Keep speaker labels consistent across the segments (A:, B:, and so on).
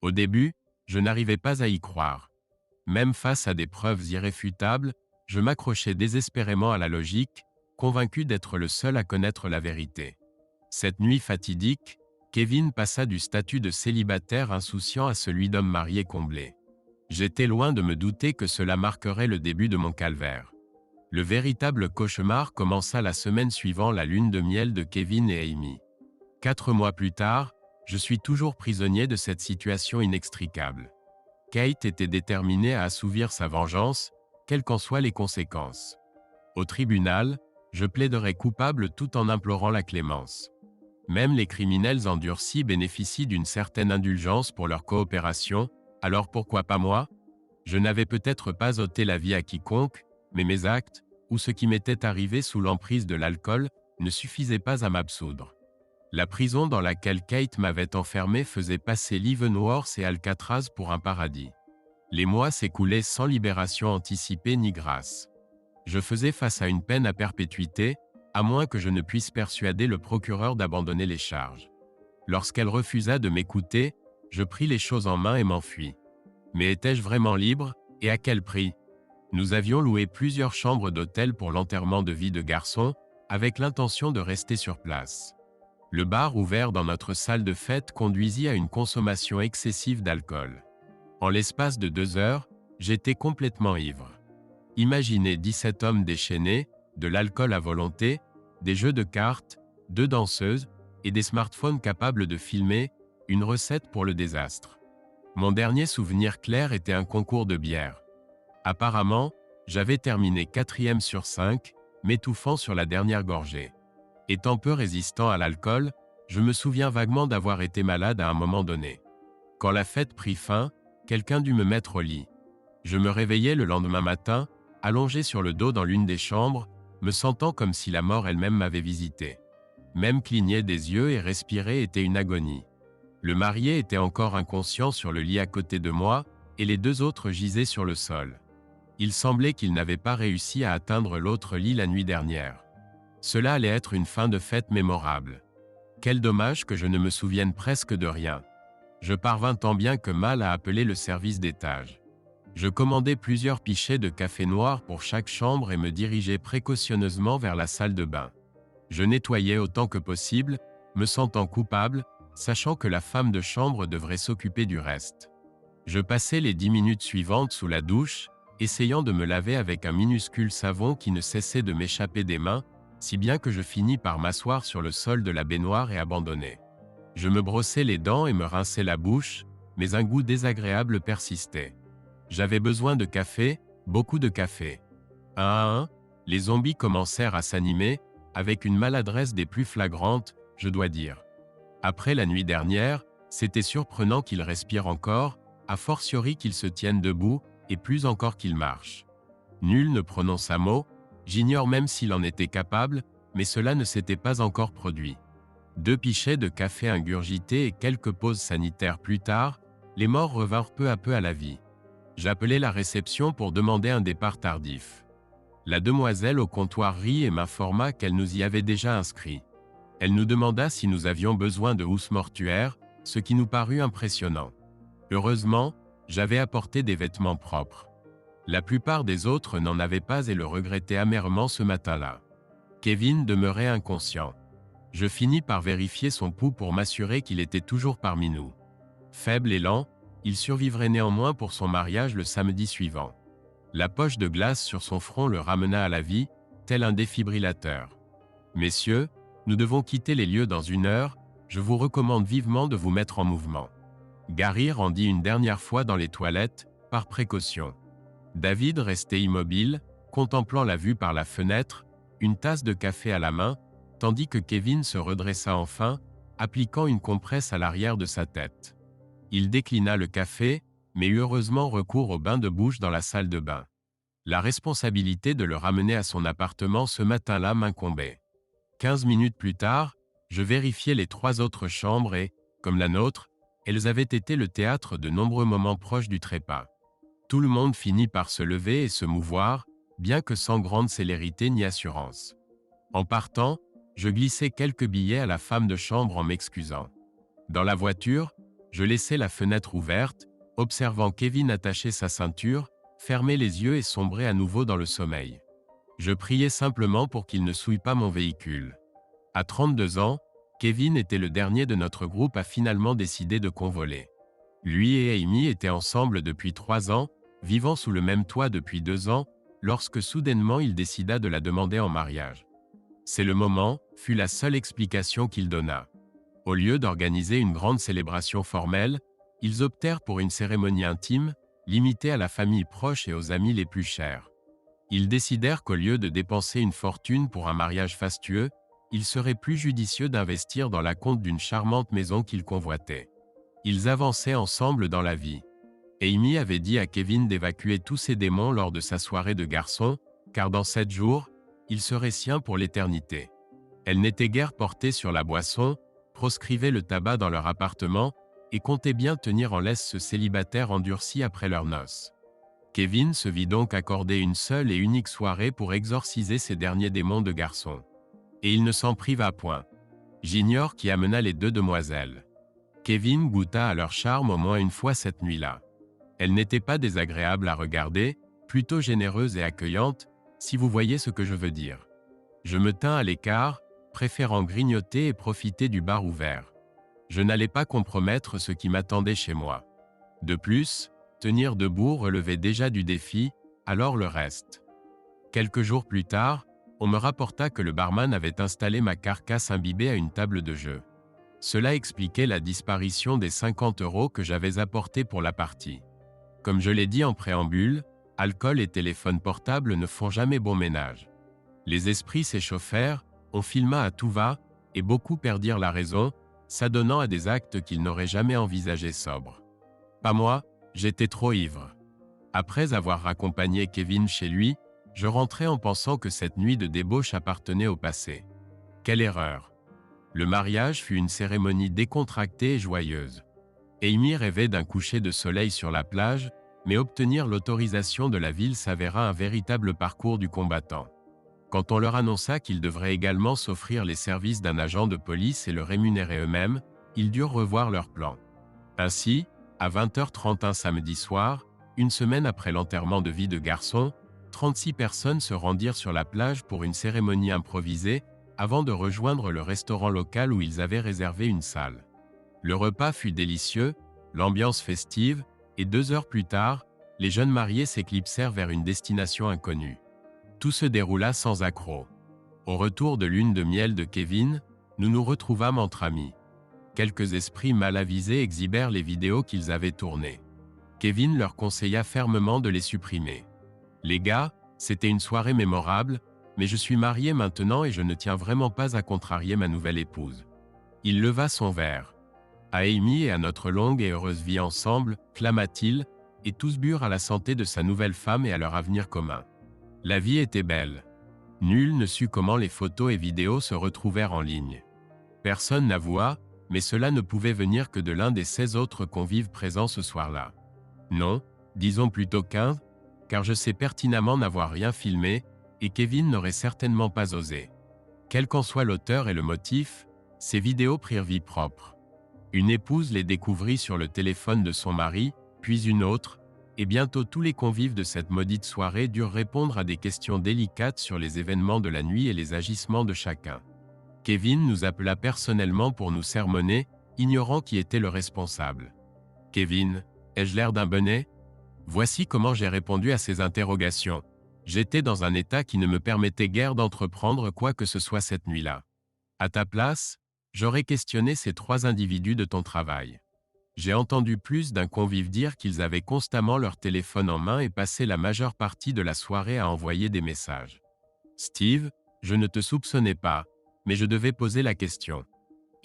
A: Au début, je n'arrivais pas à y croire. Même face à des preuves irréfutables, je m'accrochais désespérément à la logique, convaincu d'être le seul à connaître la vérité. Cette nuit fatidique, Kevin passa du statut de célibataire insouciant à celui d'homme marié comblé. J'étais loin de me douter que cela marquerait le début de mon calvaire. Le véritable cauchemar commença la semaine suivant la lune de miel de Kevin et Amy. 4 mois plus tard, je suis toujours prisonnier de cette situation inextricable. Kate était déterminée à assouvir sa vengeance, quelles qu'en soient les conséquences. Au tribunal, je plaiderai coupable tout en implorant la clémence. Même les criminels endurcis bénéficient d'une certaine indulgence pour leur coopération, alors pourquoi pas moi? Je n'avais peut-être pas ôté la vie à quiconque, mais mes actes, ou ce qui m'était arrivé sous l'emprise de l'alcool, ne suffisaient pas à m'absoudre. La prison dans laquelle Kate m'avait enfermé faisait passer Leavenworth et Alcatraz pour un paradis. Les mois s'écoulaient sans libération anticipée ni grâce. Je faisais face à une peine à perpétuité, à moins que je ne puisse persuader le procureur d'abandonner les charges. Lorsqu'elle refusa de m'écouter, je pris les choses en main et m'enfuis. Mais étais-je vraiment libre, et à quel prix? Nous avions loué plusieurs chambres d'hôtel pour l'enterrement de vie de garçon, avec l'intention de rester sur place. Le bar ouvert dans notre salle de fête conduisit à une consommation excessive d'alcool. En l'espace de 2 heures, j'étais complètement ivre. Imaginez 17 hommes déchaînés, de l'alcool à volonté, des jeux de cartes, 2 danseuses, et des smartphones capables de filmer, une recette pour le désastre. Mon dernier souvenir clair était un concours de bière. Apparemment, j'avais terminé 4e sur 5, m'étouffant sur la dernière gorgée. Étant peu résistant à l'alcool, je me souviens vaguement d'avoir été malade à un moment donné. Quand la fête prit fin, quelqu'un dut me mettre au lit. Je me réveillai le lendemain matin, allongé sur le dos dans l'une des chambres, me sentant comme si la mort elle-même m'avait visité. Même cligner des yeux et respirer était une agonie. Le marié était encore inconscient sur le lit à côté de moi, et les 2 autres gisaient sur le sol. Il semblait qu'ils n'avaient pas réussi à atteindre l'autre lit la nuit dernière. Cela allait être une fin de fête mémorable. Quel dommage que je ne me souvienne presque de rien. Je parvins tant bien que mal à appeler le service d'étage. Je commandai plusieurs pichets de café noir pour chaque chambre et me dirigeai précautionneusement vers la salle de bain. Je nettoyais autant que possible, me sentant coupable, sachant que la femme de chambre devrait s'occuper du reste. Je passai les 10 minutes suivantes sous la douche, essayant de me laver avec un minuscule savon qui ne cessait de m'échapper des mains, si bien que je finis par m'asseoir sur le sol de la baignoire et abandonner. Je me brossais les dents et me rinçais la bouche, mais un goût désagréable persistait. J'avais besoin de café, beaucoup de café. Un à un, les zombies commencèrent à s'animer, avec une maladresse des plus flagrantes, je dois dire. Après la nuit dernière, c'était surprenant qu'ils respirent encore, a fortiori qu'ils se tiennent debout, et plus encore qu'ils marchent. Nul ne prononce un mot, j'ignore même s'il en était capable, mais cela ne s'était pas encore produit. 2 pichets de café ingurgités et quelques pauses sanitaires plus tard, les morts revinrent peu à peu à la vie. J'appelai la réception pour demander un départ tardif. La demoiselle au comptoir rit et m'informa qu'elle nous y avait déjà inscrits. Elle nous demanda si nous avions besoin de housse mortuaire, ce qui nous parut impressionnant. Heureusement, j'avais apporté des vêtements propres. La plupart des autres n'en avaient pas et le regrettaient amèrement ce matin-là. Kevin demeurait inconscient. Je finis par vérifier son pouls pour m'assurer qu'il était toujours parmi nous. Faible et lent, il survivrait néanmoins pour son mariage le samedi suivant. La poche de glace sur son front le ramena à la vie, tel un défibrillateur. « Messieurs, nous devons quitter les lieux dans 1 heure, je vous recommande vivement de vous mettre en mouvement. » Gary rendit une dernière fois dans les toilettes, par précaution. David restait immobile, contemplant la vue par la fenêtre, une tasse de café à la main, tandis que Kevin se redressa enfin, appliquant une compresse à l'arrière de sa tête. Il déclina le café, mais eut heureusement recours au bain de bouche dans la salle de bain. La responsabilité de le ramener à son appartement ce matin-là m'incombait. 15 minutes plus tard, je vérifiai les 3 autres chambres et, comme la nôtre, elles avaient été le théâtre de nombreux moments proches du trépas. Tout le monde finit par se lever et se mouvoir, bien que sans grande célérité ni assurance. En partant, je glissai quelques billets à la femme de chambre en m'excusant. Dans la voiture, Je laissai la fenêtre ouverte, observant Kevin attacher sa ceinture, fermer les yeux et sombrer à nouveau dans le sommeil. Je priais simplement pour qu'il ne souille pas mon véhicule. À 32 ans, Kevin était le dernier de notre groupe à finalement décider de convoler. Lui et Amy étaient ensemble depuis 3 ans, vivant sous le même toit depuis 2 ans, lorsque soudainement il décida de la demander en mariage. C'est le moment, fut la seule explication qu'il donna. Au lieu d'organiser une grande célébration formelle, ils optèrent pour une cérémonie intime, limitée à la famille proche et aux amis les plus chers. Ils décidèrent qu'au lieu de dépenser une fortune pour un mariage fastueux, il serait plus judicieux d'investir dans l'acompte d'une charmante maison qu'ils convoitaient. Ils avançaient ensemble dans la vie. Amy avait dit à Kevin d'évacuer tous ses démons lors de sa soirée de garçon, car dans 7 jours, il serait sien pour l'éternité. Elle n'était guère portée sur la boisson, proscrivait le tabac dans leur appartement et comptait bien tenir en laisse ce célibataire endurci après leurs noces. Kevin se vit donc accorder une seule et unique soirée pour exorciser ses derniers démons de garçon. Et il ne s'en priva point. J'ignore qui amena les 2 demoiselles. Kevin goûta à leur charme au moins une fois cette nuit-là. Elle n'était pas désagréable à regarder, plutôt généreuse et accueillante, si vous voyez ce que je veux dire. Je me tins à l'écart, préférant grignoter et profiter du bar ouvert. Je n'allais pas compromettre ce qui m'attendait chez moi. De plus, tenir debout relevait déjà du défi, alors le reste. Quelques jours plus tard, on me rapporta que le barman avait installé ma carcasse imbibée à une table de jeu. Cela expliquait la disparition des 50 € que j'avais apportés pour la partie. Comme je l'ai dit en préambule, alcool et téléphone portable ne font jamais bon ménage. Les esprits s'échauffèrent, on filma à tout va, et beaucoup perdirent la raison, s'adonnant à des actes qu'ils n'auraient jamais envisagés sobres. Pas moi, j'étais trop ivre. Après avoir raccompagné Kevin chez lui, je rentrais en pensant que cette nuit de débauche appartenait au passé. Quelle erreur! Le mariage fut une cérémonie décontractée et joyeuse. Amy rêvait d'un coucher de soleil sur la plage, mais obtenir l'autorisation de la ville s'avéra un véritable parcours du combattant. Quand on leur annonça qu'ils devraient également s'offrir les services d'un agent de police et le rémunérer eux-mêmes, ils durent revoir leur plan. Ainsi, à 20h30 un samedi soir, une semaine après l'enterrement de vie de garçon, 36 personnes se rendirent sur la plage pour une cérémonie improvisée, avant de rejoindre le restaurant local où ils avaient réservé une salle. Le repas fut délicieux, l'ambiance festive, et 2 heures plus tard, les jeunes mariés s'éclipsèrent vers une destination inconnue. Tout se déroula sans accroc. Au retour de lune de miel de Kevin, nous nous retrouvâmes entre amis. Quelques esprits mal avisés exhibèrent les vidéos qu'ils avaient tournées. Kevin leur conseilla fermement de les supprimer. Les gars, c'était une soirée mémorable, mais je suis marié maintenant et je ne tiens vraiment pas à contrarier ma nouvelle épouse. Il leva son verre. À Amy et à notre longue et heureuse vie ensemble, clama-t-il, et tous burent à la santé de sa nouvelle femme et à leur avenir commun. La vie était belle. Nul ne sut comment les photos et vidéos se retrouvèrent en ligne. Personne n'avoua, mais cela ne pouvait venir que de l'un des 16 autres convives présents ce soir-là. Non, disons plutôt qu'1, car je sais pertinemment n'avoir rien filmé, et Kevin n'aurait certainement pas osé. Quel qu'en soit l'auteur et le motif, ces vidéos prirent vie propre. Une épouse les découvrit sur le téléphone de son mari, puis une autre, et bientôt tous les convives de cette maudite soirée durent répondre à des questions délicates sur les événements de la nuit et les agissements de chacun. Kevin nous appela personnellement pour nous sermonner, ignorant qui était le responsable. « Kevin, ai-je l'air d'un bonnet ?» Voici comment j'ai répondu à ces interrogations. J'étais dans un état qui ne me permettait guère d'entreprendre quoi que ce soit cette nuit-là. À ta place, j'aurais questionné ces 3 individus de ton travail. J'ai entendu plus d'un convive dire qu'ils avaient constamment leur téléphone en main et passaient la majeure partie de la soirée à envoyer des messages. Steve, je ne te soupçonnais pas, mais je devais poser la question.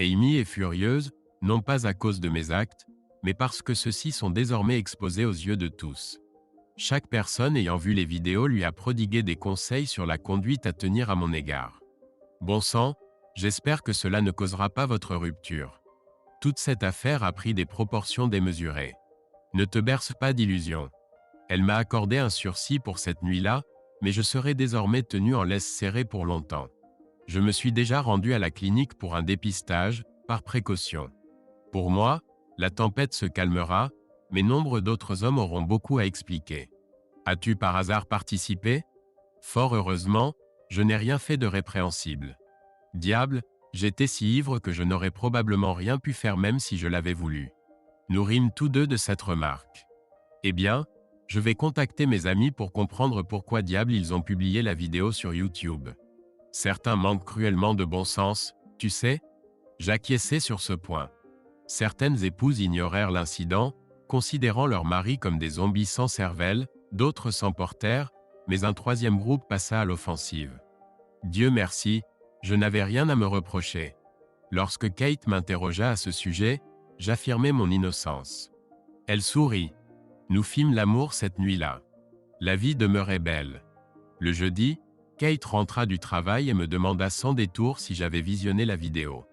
A: Amy est furieuse, non pas à cause de mes actes, mais parce que ceux-ci sont désormais exposés aux yeux de tous. Chaque personne ayant vu les vidéos lui a prodigué des conseils sur la conduite à tenir à mon égard. Bon sang, j'espère que cela ne causera pas votre rupture. Toute cette affaire a pris des proportions démesurées. Ne te berce pas d'illusions. Elle m'a accordé un sursis pour cette nuit-là, mais je serai désormais tenu en laisse serrée pour longtemps. Je me suis déjà rendu à la clinique pour un dépistage, par précaution. Pour moi, La tempête se calmera, mais nombre d'autres hommes auront beaucoup à expliquer. As-tu par hasard participé? Fort heureusement, je n'ai rien fait de répréhensible. Diable, j'étais si ivre que je n'aurais probablement rien pu faire même si je l'avais voulu. Nous rîmes tous deux de cette remarque. Eh bien, je vais contacter mes amis pour comprendre pourquoi diable ils ont publié la vidéo sur YouTube. Certains manquent cruellement de bon sens, tu sais? J'acquiesçais sur ce point. Certaines épouses ignorèrent l'incident, considérant leur mari comme des zombies sans cervelle, d'autres s'emportèrent, mais un troisième groupe passa à l'offensive. Dieu merci, je n'avais rien à me reprocher. Lorsque Kate m'interrogea à ce sujet, j'affirmai mon innocence. Elle sourit. Nous fîmes l'amour cette nuit-là. La vie demeurait belle. Le jeudi, Kate rentra du travail et me demanda sans détour si j'avais visionné la vidéo.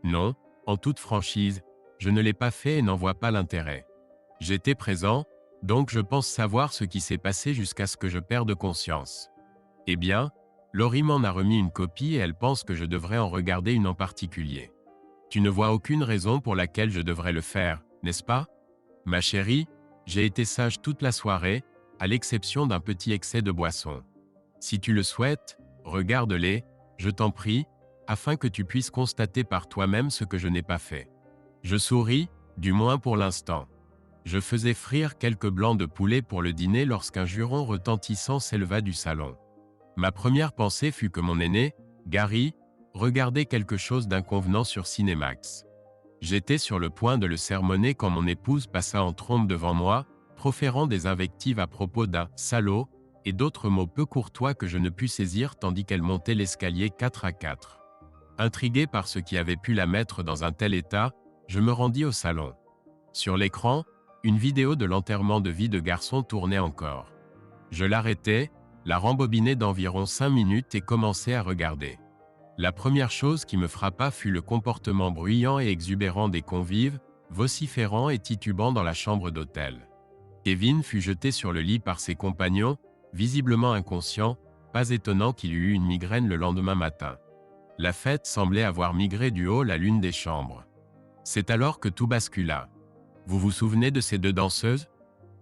A: Non, en toute franchise, je ne l'ai pas fait et n'en vois pas l'intérêt. J'étais présent, donc je pense savoir ce qui s'est passé jusqu'à ce que je perde conscience. Eh bien, Laurie m'en a remis une copie et elle pense que je devrais en regarder une en particulier. Tu ne vois aucune raison pour laquelle je devrais le faire, n'est-ce pas? Ma chérie, j'ai été sage toute la soirée, à l'exception d'un petit excès de boisson. Si tu le souhaites, regarde-les, je t'en prie, afin que tu puisses constater par toi-même ce que je n'ai pas fait. Je souris, du moins pour l'instant. Je faisais frire quelques blancs de poulet pour le dîner lorsqu'un juron retentissant s'éleva du salon. Ma première pensée fut que mon aîné, Gary, regardait quelque chose d'inconvenant sur Cinemax. J'étais sur le point de le sermonner quand mon épouse passa en trombe devant moi, proférant des invectives à propos d'un « salaud » et d'autres mots peu courtois que je ne pus saisir tandis qu'elle montait l'escalier 4 à 4. Intrigué par ce qui avait pu la mettre dans un tel état, je me rendis au salon. Sur l'écran, une vidéo de l'enterrement de vie de garçon tournait encore. Je l'arrêtai, la rembobinai d'environ 5 minutes et commençai à regarder. La première chose qui me frappa fut le comportement bruyant et exubérant des convives, vociférant et titubant dans la chambre d'hôtel. Kevin fut jeté sur le lit par ses compagnons, visiblement inconscient, pas étonnant qu'il eût eu une migraine le lendemain matin. La fête semblait avoir migré du hall à l'une des chambres. C'est alors que tout bascula. Vous vous souvenez de ces deux danseuses?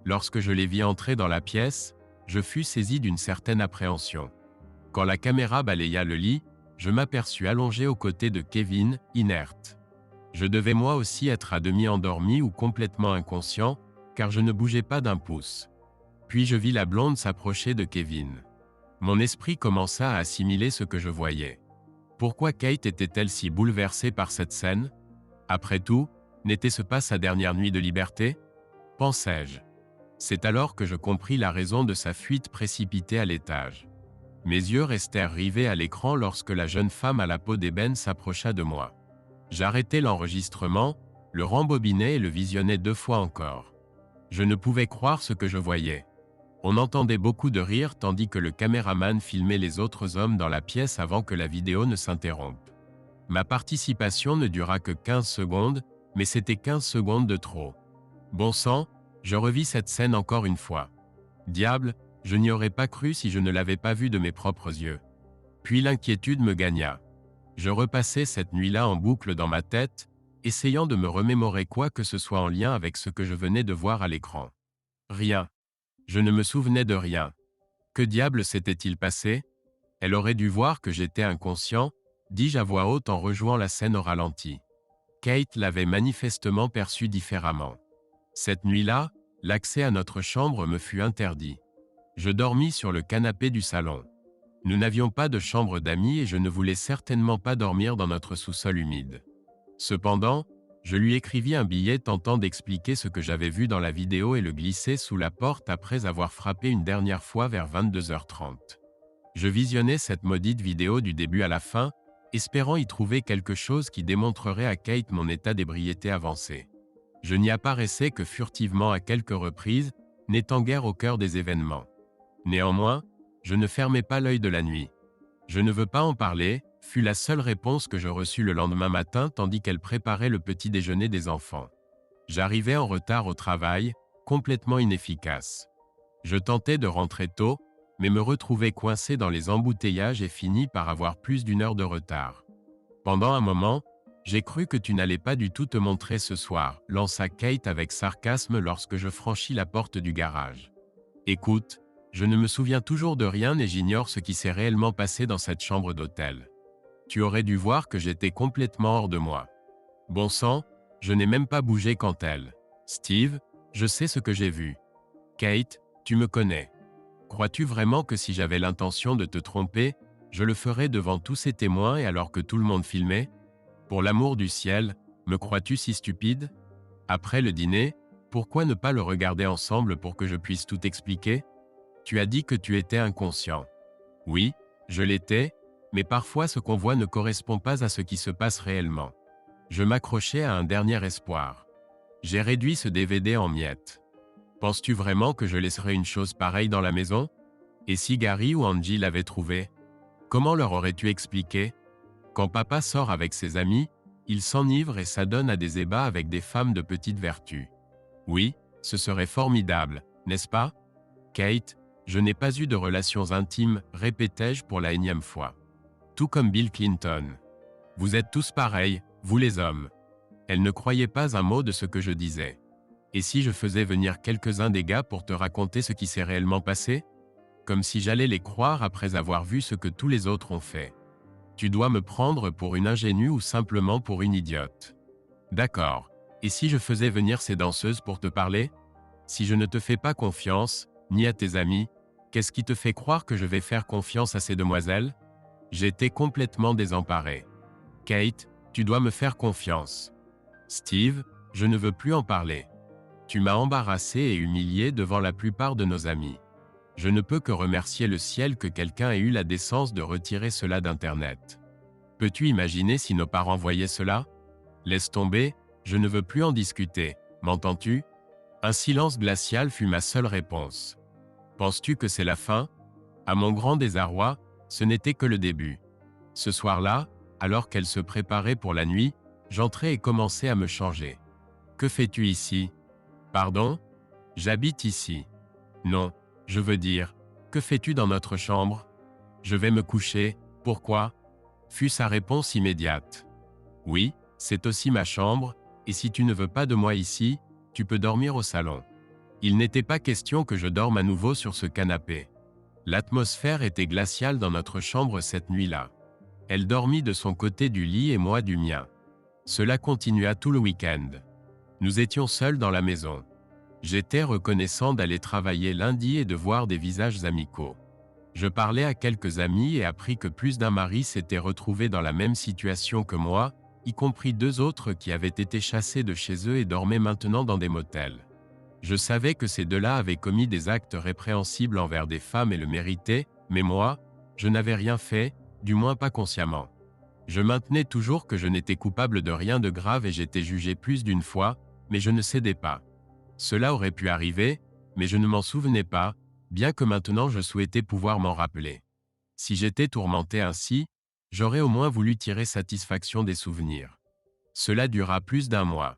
A: Lorsque je les vis entrer dans la pièce, je fus saisi d'une certaine appréhension. Quand la caméra balaya le lit, je m'aperçus allongé aux côtés de Kevin, inerte. Je devais moi aussi être à demi endormi ou complètement inconscient, car je ne bougeais pas d'un pouce. Puis je vis la blonde s'approcher de Kevin. Mon esprit commença à assimiler ce que je voyais. Pourquoi Kate était-elle si bouleversée par cette scène? Après tout, n'était-ce pas sa dernière nuit de liberté? Pensai-je. C'est alors que je compris la raison de sa fuite précipitée à l'étage. Mes yeux restèrent rivés à l'écran lorsque la jeune femme à la peau d'ébène s'approcha de moi. J'arrêtai l'enregistrement, le rembobinai et le visionnai 2 fois encore. Je ne pouvais croire ce que je voyais. On entendait beaucoup de rires tandis que le caméraman filmait les autres hommes dans la pièce avant que la vidéo ne s'interrompe. Ma participation ne dura que 15 secondes, mais c'était 15 secondes de trop. Bon sang, je revis cette scène encore une fois. Diable, je n'y aurais pas cru si je ne l'avais pas vue de mes propres yeux. Puis l'inquiétude me gagna. Je repassai cette nuit-là en boucle dans ma tête, essayant de me remémorer quoi que ce soit en lien avec ce que je venais de voir à l'écran. Rien. Je ne me souvenais de rien. Que diable s'était-il passé? Elle aurait dû voir que j'étais inconscient, dis-je à voix haute en rejouant la scène au ralenti. Kate l'avait manifestement perçue différemment. Cette nuit-là, l'accès à notre chambre me fut interdit. Je dormis sur le canapé du salon. Nous n'avions pas de chambre d'amis et je ne voulais certainement pas dormir dans notre sous-sol humide. Cependant, je lui écrivis un billet tentant d'expliquer ce que j'avais vu dans la vidéo et le glisser sous la porte après avoir frappé une dernière fois vers 22h30. Je visionnais cette maudite vidéo du début à la fin, espérant y trouver quelque chose qui démontrerait à Kate mon état d'ébriété avancé. Je n'y apparaissais que furtivement à quelques reprises, n'étant guère au cœur des événements. Néanmoins, je ne fermais pas l'œil de la nuit. « Je ne veux pas en parler » fut la seule réponse que je reçus le lendemain matin tandis qu'elle préparait le petit déjeuner des enfants. J'arrivais en retard au travail, complètement inefficace. Je tentais de rentrer tôt, mais me retrouvais coincé dans les embouteillages et finis par avoir plus d'1 heure de retard. Pendant un moment, J'ai cru que tu n'allais pas du tout te montrer ce soir, lança Kate avec sarcasme lorsque je franchis la porte du garage. Écoute, je ne me souviens toujours de rien et j'ignore ce qui s'est réellement passé dans cette chambre d'hôtel. Tu aurais dû voir que j'étais complètement hors de moi. Bon sang, je n'ai même pas bougé quand elle. Steve, je sais ce que j'ai vu. Kate, tu me connais. Crois-tu vraiment que si j'avais l'intention de te tromper, je le ferais devant tous ces témoins et alors que tout le monde filmait? Pour l'amour du ciel, me crois-tu si stupide? Après le dîner, pourquoi ne pas le regarder ensemble pour que je puisse tout expliquer? Tu as dit que tu étais inconscient. Oui, je l'étais, mais parfois ce qu'on voit ne correspond pas à ce qui se passe réellement. Je m'accrochais à un dernier espoir. J'ai réduit ce DVD en miettes. Penses-tu vraiment que je laisserais une chose pareille dans la maison? Et si Gary ou Angie l'avaient trouvé? Comment leur aurais-tu expliqué? Quand papa sort avec ses amis, il s'enivre et s'adonne à des ébats avec des femmes de petite vertu. Oui, ce serait formidable, n'est-ce pas? Kate, je n'ai pas eu de relations intimes, répétai-je pour la énième fois. Tout comme Bill Clinton. Vous êtes tous pareils, vous les hommes. Elle ne croyait pas un mot de ce que je disais. Et si je faisais venir quelques-uns des gars pour te raconter ce qui s'est réellement passé? Comme si j'allais les croire après avoir vu ce que tous les autres ont fait. Tu dois me prendre pour une ingénue ou simplement pour une idiote. D'accord. Et si je faisais venir ces danseuses pour te parler? Si je ne te fais pas confiance, ni à tes amis, qu'est-ce qui te fait croire que je vais faire confiance à ces demoiselles? J'étais complètement désemparé. Kate, tu dois me faire confiance. Steve, je ne veux plus en parler. Tu m'as embarrassé et humilié devant la plupart de nos amis. Je ne peux que remercier le ciel que quelqu'un ait eu la décence de retirer cela d'Internet. Peux-tu imaginer si nos parents voyaient cela? Laisse tomber, je ne veux plus en discuter, m'entends-tu? Un silence glacial fut ma seule réponse. Penses-tu que c'est la fin? À mon grand désarroi, ce n'était que le début. Ce soir-là, alors qu'elle se préparait pour la nuit, j'entrai et commençai à me changer. Que fais-tu ici? Pardon? J'habite ici. Non, je veux dire, que fais-tu dans notre chambre? Je vais me coucher, pourquoi? Fut sa réponse immédiate. Oui, c'est aussi ma chambre, et si tu ne veux pas de moi ici, tu peux dormir au salon. Il n'était pas question que je dorme à nouveau sur ce canapé. L'atmosphère était glaciale dans notre chambre cette nuit-là. Elle dormit de son côté du lit et moi du mien. Cela continua tout le week-end. Nous étions seuls dans la maison. J'étais reconnaissant d'aller travailler lundi et de voir des visages amicaux. Je parlais à quelques amis et appris que plus d'un mari s'était retrouvé dans la même situation que moi, y compris 2 autres qui avaient été chassés de chez eux et dormaient maintenant dans des motels. Je savais que ces 2-là avaient commis des actes répréhensibles envers des femmes et le méritaient, mais moi, je n'avais rien fait, du moins pas consciemment. Je maintenais toujours que je n'étais coupable de rien de grave et j'étais jugé plus d'une fois, mais je ne cédais pas. Cela aurait pu arriver, mais je ne m'en souvenais pas, bien que maintenant je souhaitais pouvoir m'en rappeler. Si j'étais tourmenté ainsi, j'aurais au moins voulu tirer satisfaction des souvenirs. Cela dura plus d'1 mois.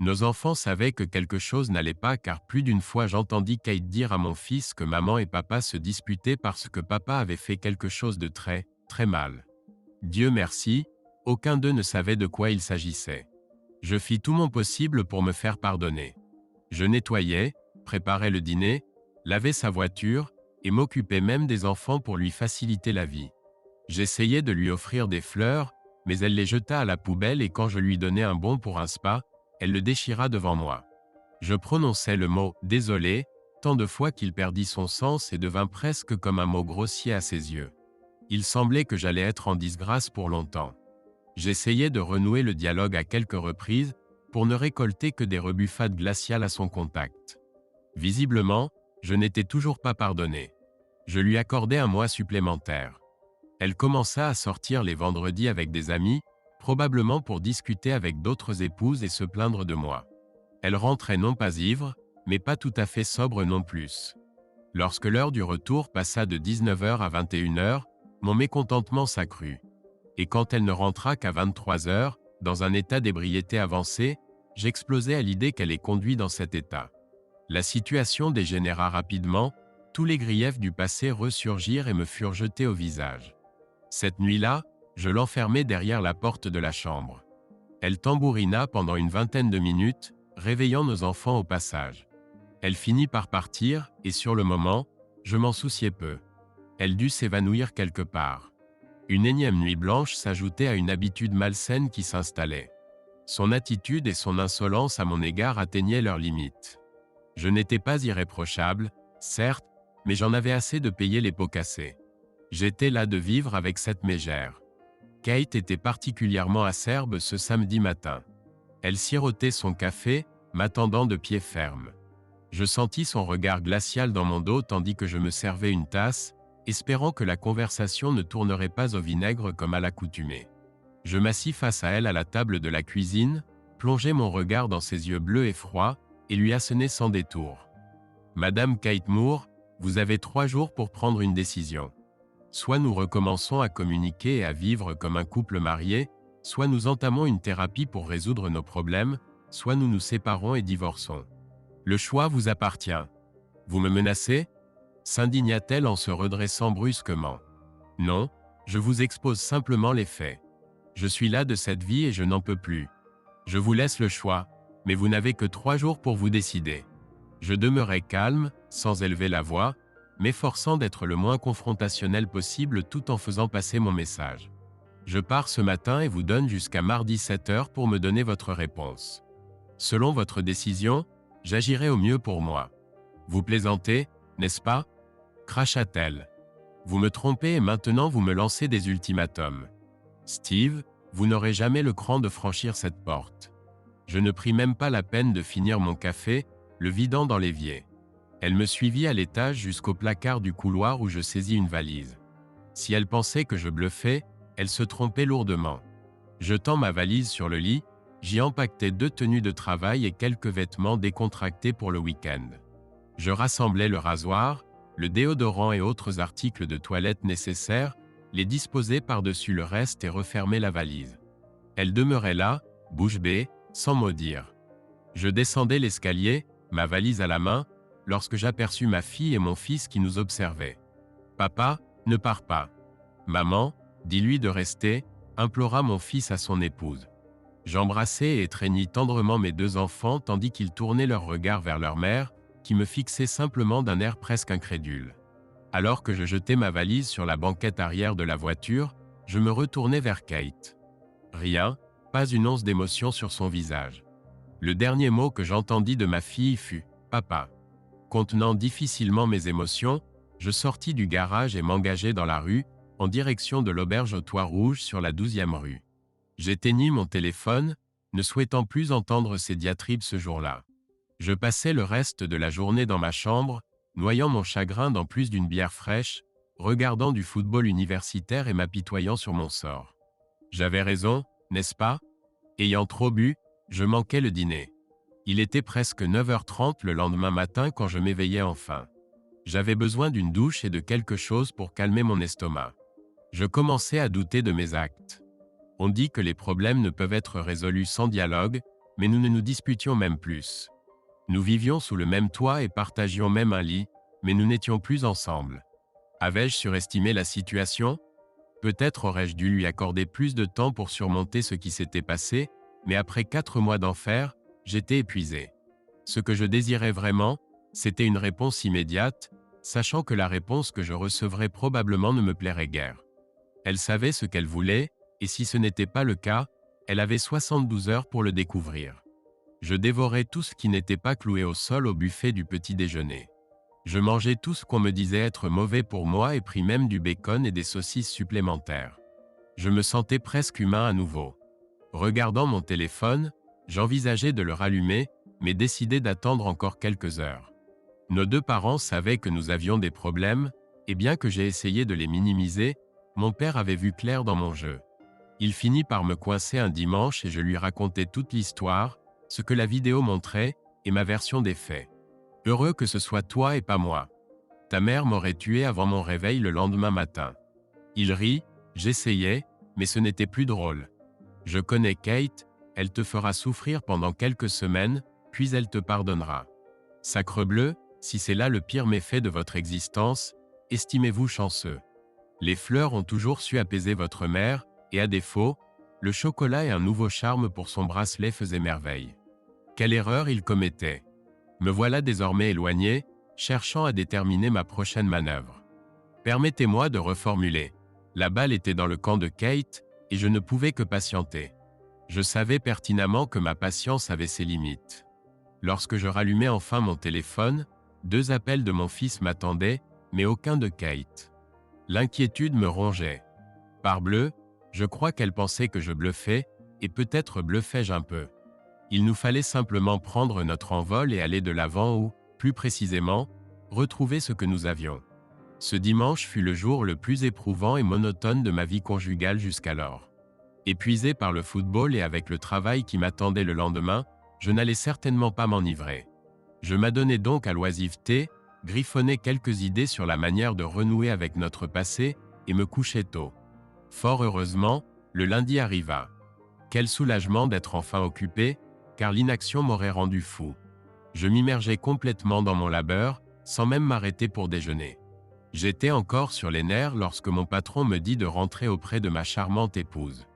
A: Nos enfants savaient que quelque chose n'allait pas car plus d'une fois j'entendis Kate dire à mon fils que maman et papa se disputaient parce que papa avait fait quelque chose de très, très mal. Dieu merci, aucun d'eux ne savait de quoi il s'agissait. Je fis tout mon possible pour me faire pardonner. Je nettoyais, préparais le dîner, lavais sa voiture, et m'occupais même des enfants pour lui faciliter la vie. J'essayais de lui offrir des fleurs, mais elle les jeta à la poubelle et quand je lui donnais un bon pour un spa, elle le déchira devant moi. Je prononçais le mot « désolé » tant de fois qu'il perdit son sens et devint presque comme un mot grossier à ses yeux. Il semblait que j'allais être en disgrâce pour longtemps. J'essayais de renouer le dialogue à quelques reprises pour ne récolter que des rebuffades glaciales à son contact. Visiblement, je n'étais toujours pas pardonné. Je lui accordai 1 mois supplémentaire. Elle commença à sortir les vendredis avec des amis, probablement pour discuter avec d'autres épouses et se plaindre de moi. Elle rentrait non pas ivre, mais pas tout à fait sobre non plus. Lorsque l'heure du retour passa de 19h à 21h, mon mécontentement s'accrut. Et quand elle ne rentra qu'à 23h, dans un état d'ébriété avancé, j'explosai à l'idée qu'elle est conduite dans cet état. La situation dégénéra rapidement, tous les griefs du passé ressurgirent et me furent jetés au visage. Cette nuit-là, je l'enfermai derrière la porte de la chambre. Elle tambourina pendant une vingtaine de minutes, réveillant nos enfants au passage. Elle finit par partir, et sur le moment, je m'en souciais peu. Elle dut s'évanouir quelque part. Une énième nuit blanche s'ajoutait à une habitude malsaine qui s'installait. Son attitude et son insolence à mon égard atteignaient leurs limites. Je n'étais pas irréprochable, certes, mais j'en avais assez de payer les pots cassés. J'étais là de vivre avec cette mégère. Kate était particulièrement acerbe ce samedi matin. Elle sirotait son café, m'attendant de pied ferme. Je sentis son regard glacial dans mon dos tandis que je me servais une tasse, espérant que la conversation ne tournerait pas au vinaigre comme à l'accoutumée. Je m'assis face à elle à la table de la cuisine, plongeai mon regard dans ses yeux bleus et froids, et lui assonai sans détour. « Madame Kate Moore, vous avez 3 jours pour prendre une décision. Soit nous recommençons à communiquer et à vivre comme un couple marié, soit nous entamons une thérapie pour résoudre nos problèmes, soit nous nous séparons et divorçons. Le choix vous appartient. Vous me menacez ?» s'indigna-t-elle en se redressant brusquement. « Non, je vous expose simplement les faits. Je suis là de cette vie et je n'en peux plus. Je vous laisse le choix, mais vous n'avez que 3 jours pour vous décider. » Je demeurai calme, sans élever la voix, m'efforçant d'être le moins confrontationnel possible tout en faisant passer mon message. « Je pars ce matin et vous donne jusqu'à mardi 7h pour me donner votre réponse. Selon votre décision, j'agirai au mieux pour moi. Vous plaisantez, n'est-ce pas ?» cracha-t-elle. « Vous me trompez et maintenant vous me lancez des ultimatums. Steve, vous n'aurez jamais le cran de franchir cette porte. » Je ne pris même pas la peine de finir mon café, le vidant dans l'évier. Elle me suivit à l'étage jusqu'au placard du couloir où je saisis une valise. Si elle pensait que je bluffais, elle se trompait lourdement. Jetant ma valise sur le lit, j'y empaquetai 2 tenues de travail et quelques vêtements décontractés pour le week-end. Je rassemblai le rasoir, le déodorant et autres articles de toilette nécessaires, les disposai par-dessus le reste et refermai la valise. Elle demeurait là, bouche bée, sans mot dire. Je descendais l'escalier, ma valise à la main, lorsque j'aperçus ma fille et mon fils qui nous observaient. « Papa, ne pars pas. »« Maman, dis-lui de rester », implora mon fils à son épouse. J'embrassai et étreignis tendrement mes 2 enfants tandis qu'ils tournaient leurs regards vers leur mère, qui me fixait simplement d'un air presque incrédule. Alors que je jetais ma valise sur la banquette arrière de la voiture, je me retournai vers Kate. Rien, pas une once d'émotion sur son visage. Le dernier mot que j'entendis de ma fille fut « Papa ». Contenant difficilement mes émotions, je sortis du garage et m'engageai dans la rue, en direction de l'auberge au toit rouge sur la 12e rue. J'éteignis mon téléphone, ne souhaitant plus entendre ces diatribes ce jour-là. Je passai le reste de la journée dans ma chambre, noyant mon chagrin dans plus d'une bière fraîche, regardant du football universitaire et m'apitoyant sur mon sort. J'avais raison, n'est-ce pas? Ayant trop bu, je manquais le dîner. Il était presque 9h30 le lendemain matin quand je m'éveillai enfin. J'avais besoin d'une douche et de quelque chose pour calmer mon estomac. Je commençais à douter de mes actes. On dit que les problèmes ne peuvent être résolus sans dialogue, mais nous ne nous disputions même plus. Nous vivions sous le même toit et partagions même un lit, mais nous n'étions plus ensemble. Avais-je surestimé la situation? Peut-être aurais-je dû lui accorder plus de temps pour surmonter ce qui s'était passé, mais après 4 mois d'enfer, j'étais épuisé. Ce que je désirais vraiment, c'était une réponse immédiate, sachant que la réponse que je recevrais probablement ne me plairait guère. Elle savait ce qu'elle voulait, et si ce n'était pas le cas, elle avait 72 heures pour le découvrir. Je dévorais tout ce qui n'était pas cloué au sol au buffet du petit déjeuner. Je mangeais tout ce qu'on me disait être mauvais pour moi et pris même du bacon et des saucisses supplémentaires. Je me sentais presque humain à nouveau. Regardant mon téléphone, j'envisageais de le rallumer, mais décidai d'attendre encore quelques heures. Nos 2 parents savaient que nous avions des problèmes, et bien que j'ai essayé de les minimiser, mon père avait vu clair dans mon jeu. Il finit par me coincer un dimanche et je lui racontai toute l'histoire, ce que la vidéo montrait, et ma version des faits. Heureux que ce soit toi et pas moi. Ta mère m'aurait tué avant mon réveil le lendemain matin. Il rit, j'essayais, mais ce n'était plus drôle. Je connais Kate, elle te fera souffrir pendant quelques semaines, puis elle te pardonnera. Sacrebleu, si c'est là le pire méfait de votre existence, estimez-vous chanceux. Les fleurs ont toujours su apaiser votre mère, et à défaut, Le chocolat et un nouveau charme pour son bracelet faisaient merveille. Quelle erreur il commettait! Me voilà désormais éloigné, cherchant à déterminer ma prochaine manœuvre. Permettez-moi de reformuler. La balle était dans le camp de Kate, et je ne pouvais que patienter. Je savais pertinemment que ma patience avait ses limites. Lorsque je rallumai enfin mon téléphone, 2 appels de mon fils m'attendaient, mais aucun de Kate. L'inquiétude me rongeait. Parbleu, je crois qu'elle pensait que je bluffais, et peut-être bluffais-je un peu. Il nous fallait simplement prendre notre envol et aller de l'avant ou, plus précisément, retrouver ce que nous avions. Ce dimanche fut le jour le plus éprouvant et monotone de ma vie conjugale jusqu'alors. Épuisé par le football et avec le travail qui m'attendait le lendemain, je n'allais certainement pas m'enivrer. Je m'adonnais donc à l'oisiveté, griffonnais quelques idées sur la manière de renouer avec notre passé et me couchais tôt. Fort heureusement, le lundi arriva. Quel soulagement d'être enfin occupé, car l'inaction m'aurait rendu fou. Je m'immergeais complètement dans mon labeur, sans même m'arrêter pour déjeuner. J'étais encore sur les nerfs lorsque mon patron me dit de rentrer auprès de ma charmante épouse.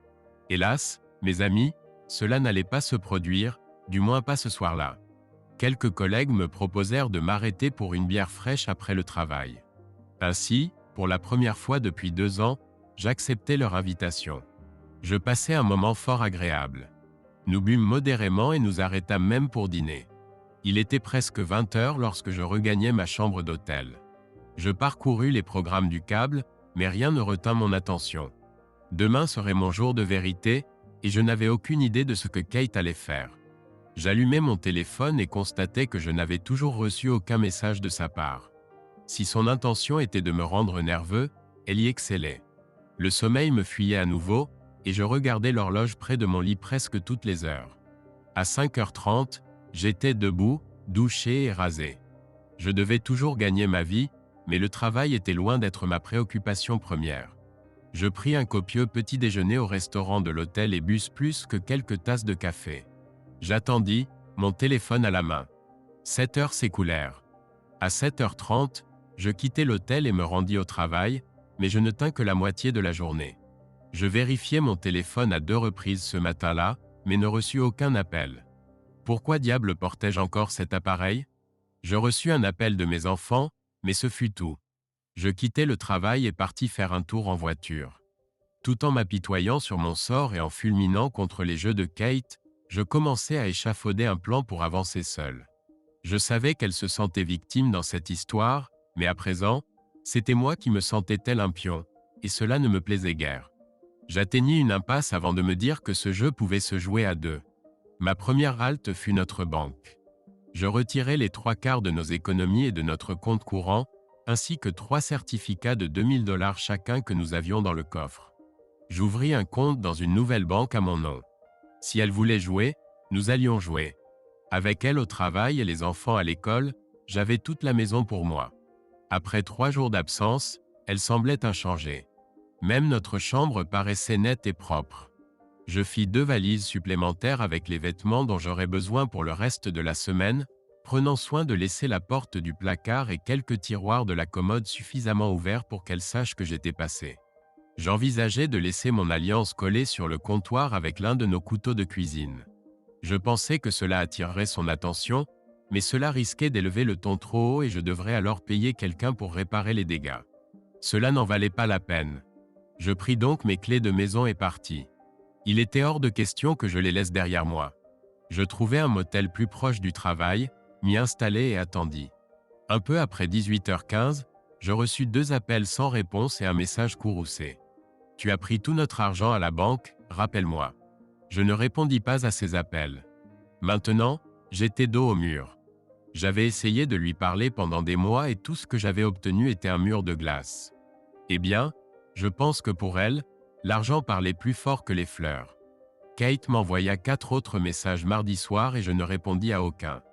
A: Hélas, mes amis, cela n'allait pas se produire, du moins pas ce soir-là. Quelques collègues me proposèrent de m'arrêter pour une bière fraîche après le travail. Ainsi, pour la première fois depuis 2 ans, j'acceptai leur invitation. Je passai un moment fort agréable. Nous bûmes modérément et nous arrêtâmes même pour dîner. Il était presque 20 heures lorsque je regagnai ma chambre d'hôtel. Je parcourus les programmes du câble, mais rien ne retint mon attention. Demain serait mon jour de vérité, et je n'avais aucune idée de ce que Kate allait faire. J'allumai mon téléphone et constatai que je n'avais toujours reçu aucun message de sa part. Si son intention était de me rendre nerveux, elle y excellait. Le sommeil me fuyait à nouveau, et je regardais l'horloge près de mon lit presque toutes les heures. À 5h30, j'étais debout, douché et rasé. Je devais toujours gagner ma vie, mais le travail était loin d'être ma préoccupation première. Je pris un copieux petit déjeuner au restaurant de l'hôtel et bus plus que quelques tasses de café. J'attendis, mon téléphone à la main. 7 heures s'écoulèrent. À 7h30, je quittai l'hôtel et me rendis au travail, mais je ne tins que la moitié de la journée. Je vérifiai mon téléphone à 2 reprises ce matin-là, mais ne reçus aucun appel. Pourquoi diable portais-je encore cet appareil? Je reçus un appel de mes enfants, mais ce fut tout. Je quittai le travail et partis faire un tour en voiture. Tout en m'apitoyant sur mon sort et en fulminant contre les jeux de Kate, je commençai à échafauder un plan pour avancer seul. Je savais qu'elle se sentait victime dans cette histoire, mais à présent, c'était moi qui me sentais tel un pion, et cela ne me plaisait guère. J'atteignis une impasse avant de me dire que ce jeu pouvait se jouer à 2. Ma première halte fut notre banque. Je retirai les 3/4 de nos économies et de notre compte courant, ainsi que 3 certificats de $2000 chacun que nous avions dans le coffre. J'ouvris un compte dans une nouvelle banque à mon nom. Si elle voulait jouer, nous allions jouer. Avec elle au travail et les enfants à l'école, j'avais toute la maison pour moi. Après 3 jours d'absence, elle semblait inchangée. Même notre chambre paraissait nette et propre. Je fis 2 valises supplémentaires avec les vêtements dont j'aurais besoin pour le reste de la semaine, prenant soin de laisser la porte du placard et quelques tiroirs de la commode suffisamment ouverts pour qu'elle sache que j'étais passé. J'envisageais de laisser mon alliance collée sur le comptoir avec l'un de nos couteaux de cuisine. Je pensais que cela attirerait son attention, mais cela risquait d'élever le ton trop haut et je devrais alors payer quelqu'un pour réparer les dégâts. Cela n'en valait pas la peine. Je pris donc mes clés de maison et partis. Il était hors de question que je les laisse derrière moi. Je trouvai un motel plus proche du travail, m'y installai et attendis. Un peu après 18h15, je reçus 2 appels sans réponse et un message courroucé. « Tu as pris tout notre argent à la banque, rappelle-moi. » Je ne répondis pas à ces appels. Maintenant, j'étais dos au mur. J'avais essayé de lui parler pendant des mois et tout ce que j'avais obtenu était un mur de glace. Eh bien, je pense que pour elle, l'argent parlait plus fort que les fleurs. Kate m'envoya 4 autres messages mardi soir et je ne répondis à aucun.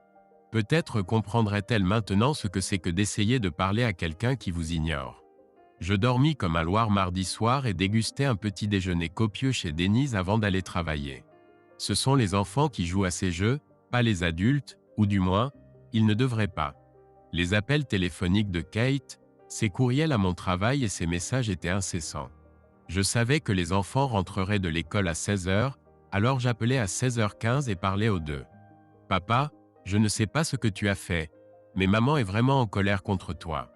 A: Peut-être comprendrait-elle maintenant ce que c'est que d'essayer de parler à quelqu'un qui vous ignore. Je dormis comme un loir mardi soir et dégustai un petit déjeuner copieux chez Denise avant d'aller travailler. Ce sont les enfants qui jouent à ces jeux, pas les adultes, ou du moins, ils ne devraient pas. Les appels téléphoniques de Kate, ses courriels à mon travail et ses messages étaient incessants. Je savais que les enfants rentreraient de l'école à 16 heures, alors j'appelais à 16h15 et parlais aux deux. Papa, je ne sais pas ce que tu as fait, mais maman est vraiment en colère contre toi.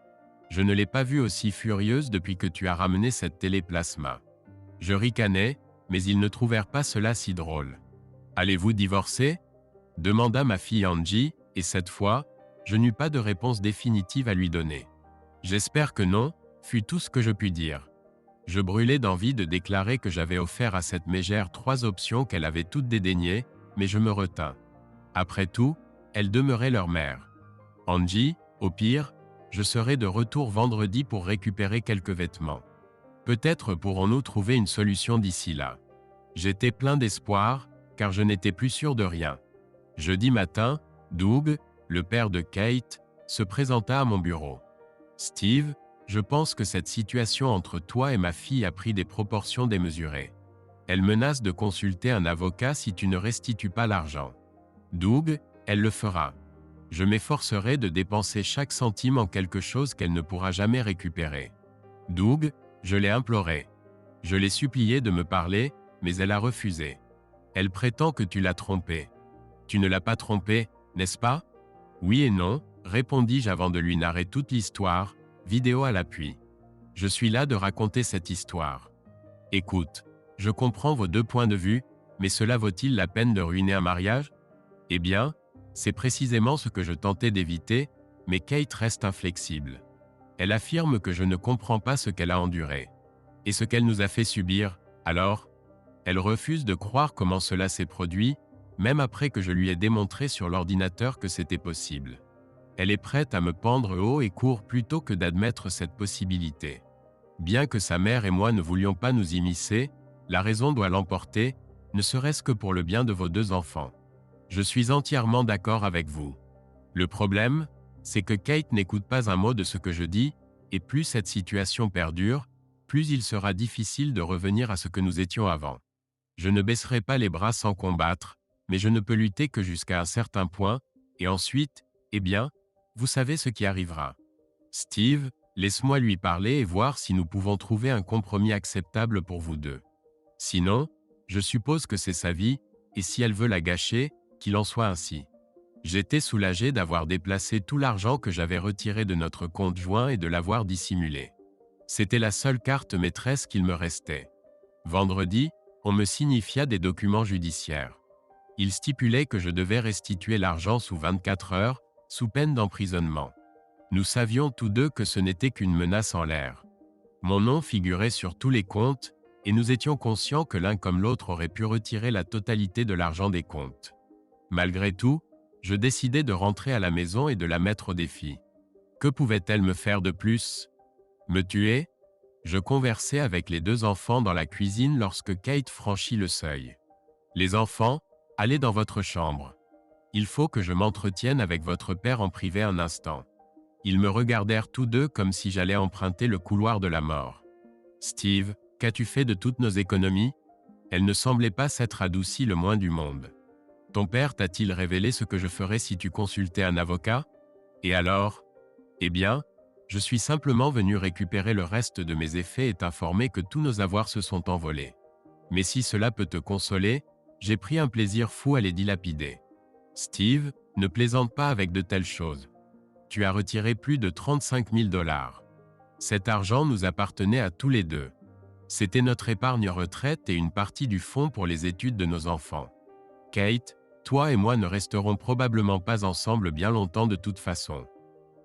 A: Je ne l'ai pas vue aussi furieuse depuis que tu as ramené cette téléplasma. Je ricanais, mais ils ne trouvèrent pas cela si drôle. Allez-vous divorcer? Demanda ma fille Angie, et cette fois, je n'eus pas de réponse définitive à lui donner. J'espère que non, fut tout ce que je pus dire. Je brûlais d'envie de déclarer que j'avais offert à cette mégère 3 options qu'elle avait toutes dédaignées, mais je me retins. Après tout, elle demeurait leur mère. Angie, au pire, je serai de retour vendredi pour récupérer quelques vêtements. Peut-être pourrons-nous trouver une solution d'ici là. J'étais plein d'espoir, car je n'étais plus sûr de rien. Jeudi matin, Doug, le père de Kate, se présenta à mon bureau. « Steve, je pense que cette situation entre toi et ma fille a pris des proportions démesurées. Elle menace de consulter un avocat si tu ne restitues pas l'argent. Doug, elle le fera. Je m'efforcerai de dépenser chaque centime en quelque chose qu'elle ne pourra jamais récupérer. Doug, je l'ai imploré. Je l'ai supplié de me parler, mais elle a refusé. Elle prétend que tu l'as trompée. Tu ne l'as pas trompée, n'est-ce pas? Oui et non, répondis-je avant de lui narrer toute l'histoire, vidéo à l'appui. Je suis là de raconter cette histoire. Écoute, je comprends vos 2 points de vue, mais cela vaut-il la peine de ruiner un mariage? Eh bien, c'est précisément ce que je tentais d'éviter, mais Kate reste inflexible. Elle affirme que je ne comprends pas ce qu'elle a enduré. Et ce qu'elle nous a fait subir, alors? Elle refuse de croire comment cela s'est produit, même après que je lui ai démontré sur l'ordinateur que c'était possible. Elle est prête à me pendre haut et court plutôt que d'admettre cette possibilité. Bien que sa mère et moi ne voulions pas nous immiscer, la raison doit l'emporter, ne serait-ce que pour le bien de vos 2 enfants. Je suis entièrement d'accord avec vous. Le problème, c'est que Kate n'écoute pas un mot de ce que je dis, et plus cette situation perdure, plus il sera difficile de revenir à ce que nous étions avant. Je ne baisserai pas les bras sans combattre, mais je ne peux lutter que jusqu'à un certain point, et ensuite, eh bien, vous savez ce qui arrivera. Steve, laisse-moi lui parler et voir si nous pouvons trouver un compromis acceptable pour vous deux. Sinon, je suppose que c'est sa vie, et si elle veut la gâcher, qu'il en soit ainsi. J'étais soulagé d'avoir déplacé tout l'argent que j'avais retiré de notre compte joint et de l'avoir dissimulé. C'était la seule carte maîtresse qu'il me restait. Vendredi, on me signifia des documents judiciaires. Il stipulait que je devais restituer l'argent sous 24 heures, sous peine d'emprisonnement. Nous savions tous deux que ce n'était qu'une menace en l'air. Mon nom figurait sur tous les comptes, et nous étions conscients que l'un comme l'autre aurait pu retirer la totalité de l'argent des comptes. Malgré tout, je décidai de rentrer à la maison et de la mettre au défi. Que pouvait-elle me faire de plus? Me tuer? Je conversais avec les 2 enfants dans la cuisine lorsque Kate franchit le seuil. Les enfants, allez dans votre chambre. Il faut que je m'entretienne avec votre père en privé un instant. Ils me regardèrent tous deux comme si j'allais emprunter le couloir de la mort. Steve, qu'as-tu fait de toutes nos économies? Elle ne semblait pas s'être adoucie le moins du monde. Ton père t'a-t-il révélé ce que je ferais si tu consultais un avocat? Et alors? Eh bien, je suis simplement venu récupérer le reste de mes effets et t'informer que tous nos avoirs se sont envolés. Mais si cela peut te consoler, j'ai pris un plaisir fou à les dilapider. Steve, ne plaisante pas avec de telles choses. Tu as retiré plus de 35 000 $. Cet argent nous appartenait à tous les deux. C'était notre épargne retraite et une partie du fonds pour les études de nos enfants. Kate, toi et moi ne resterons probablement pas ensemble bien longtemps de toute façon.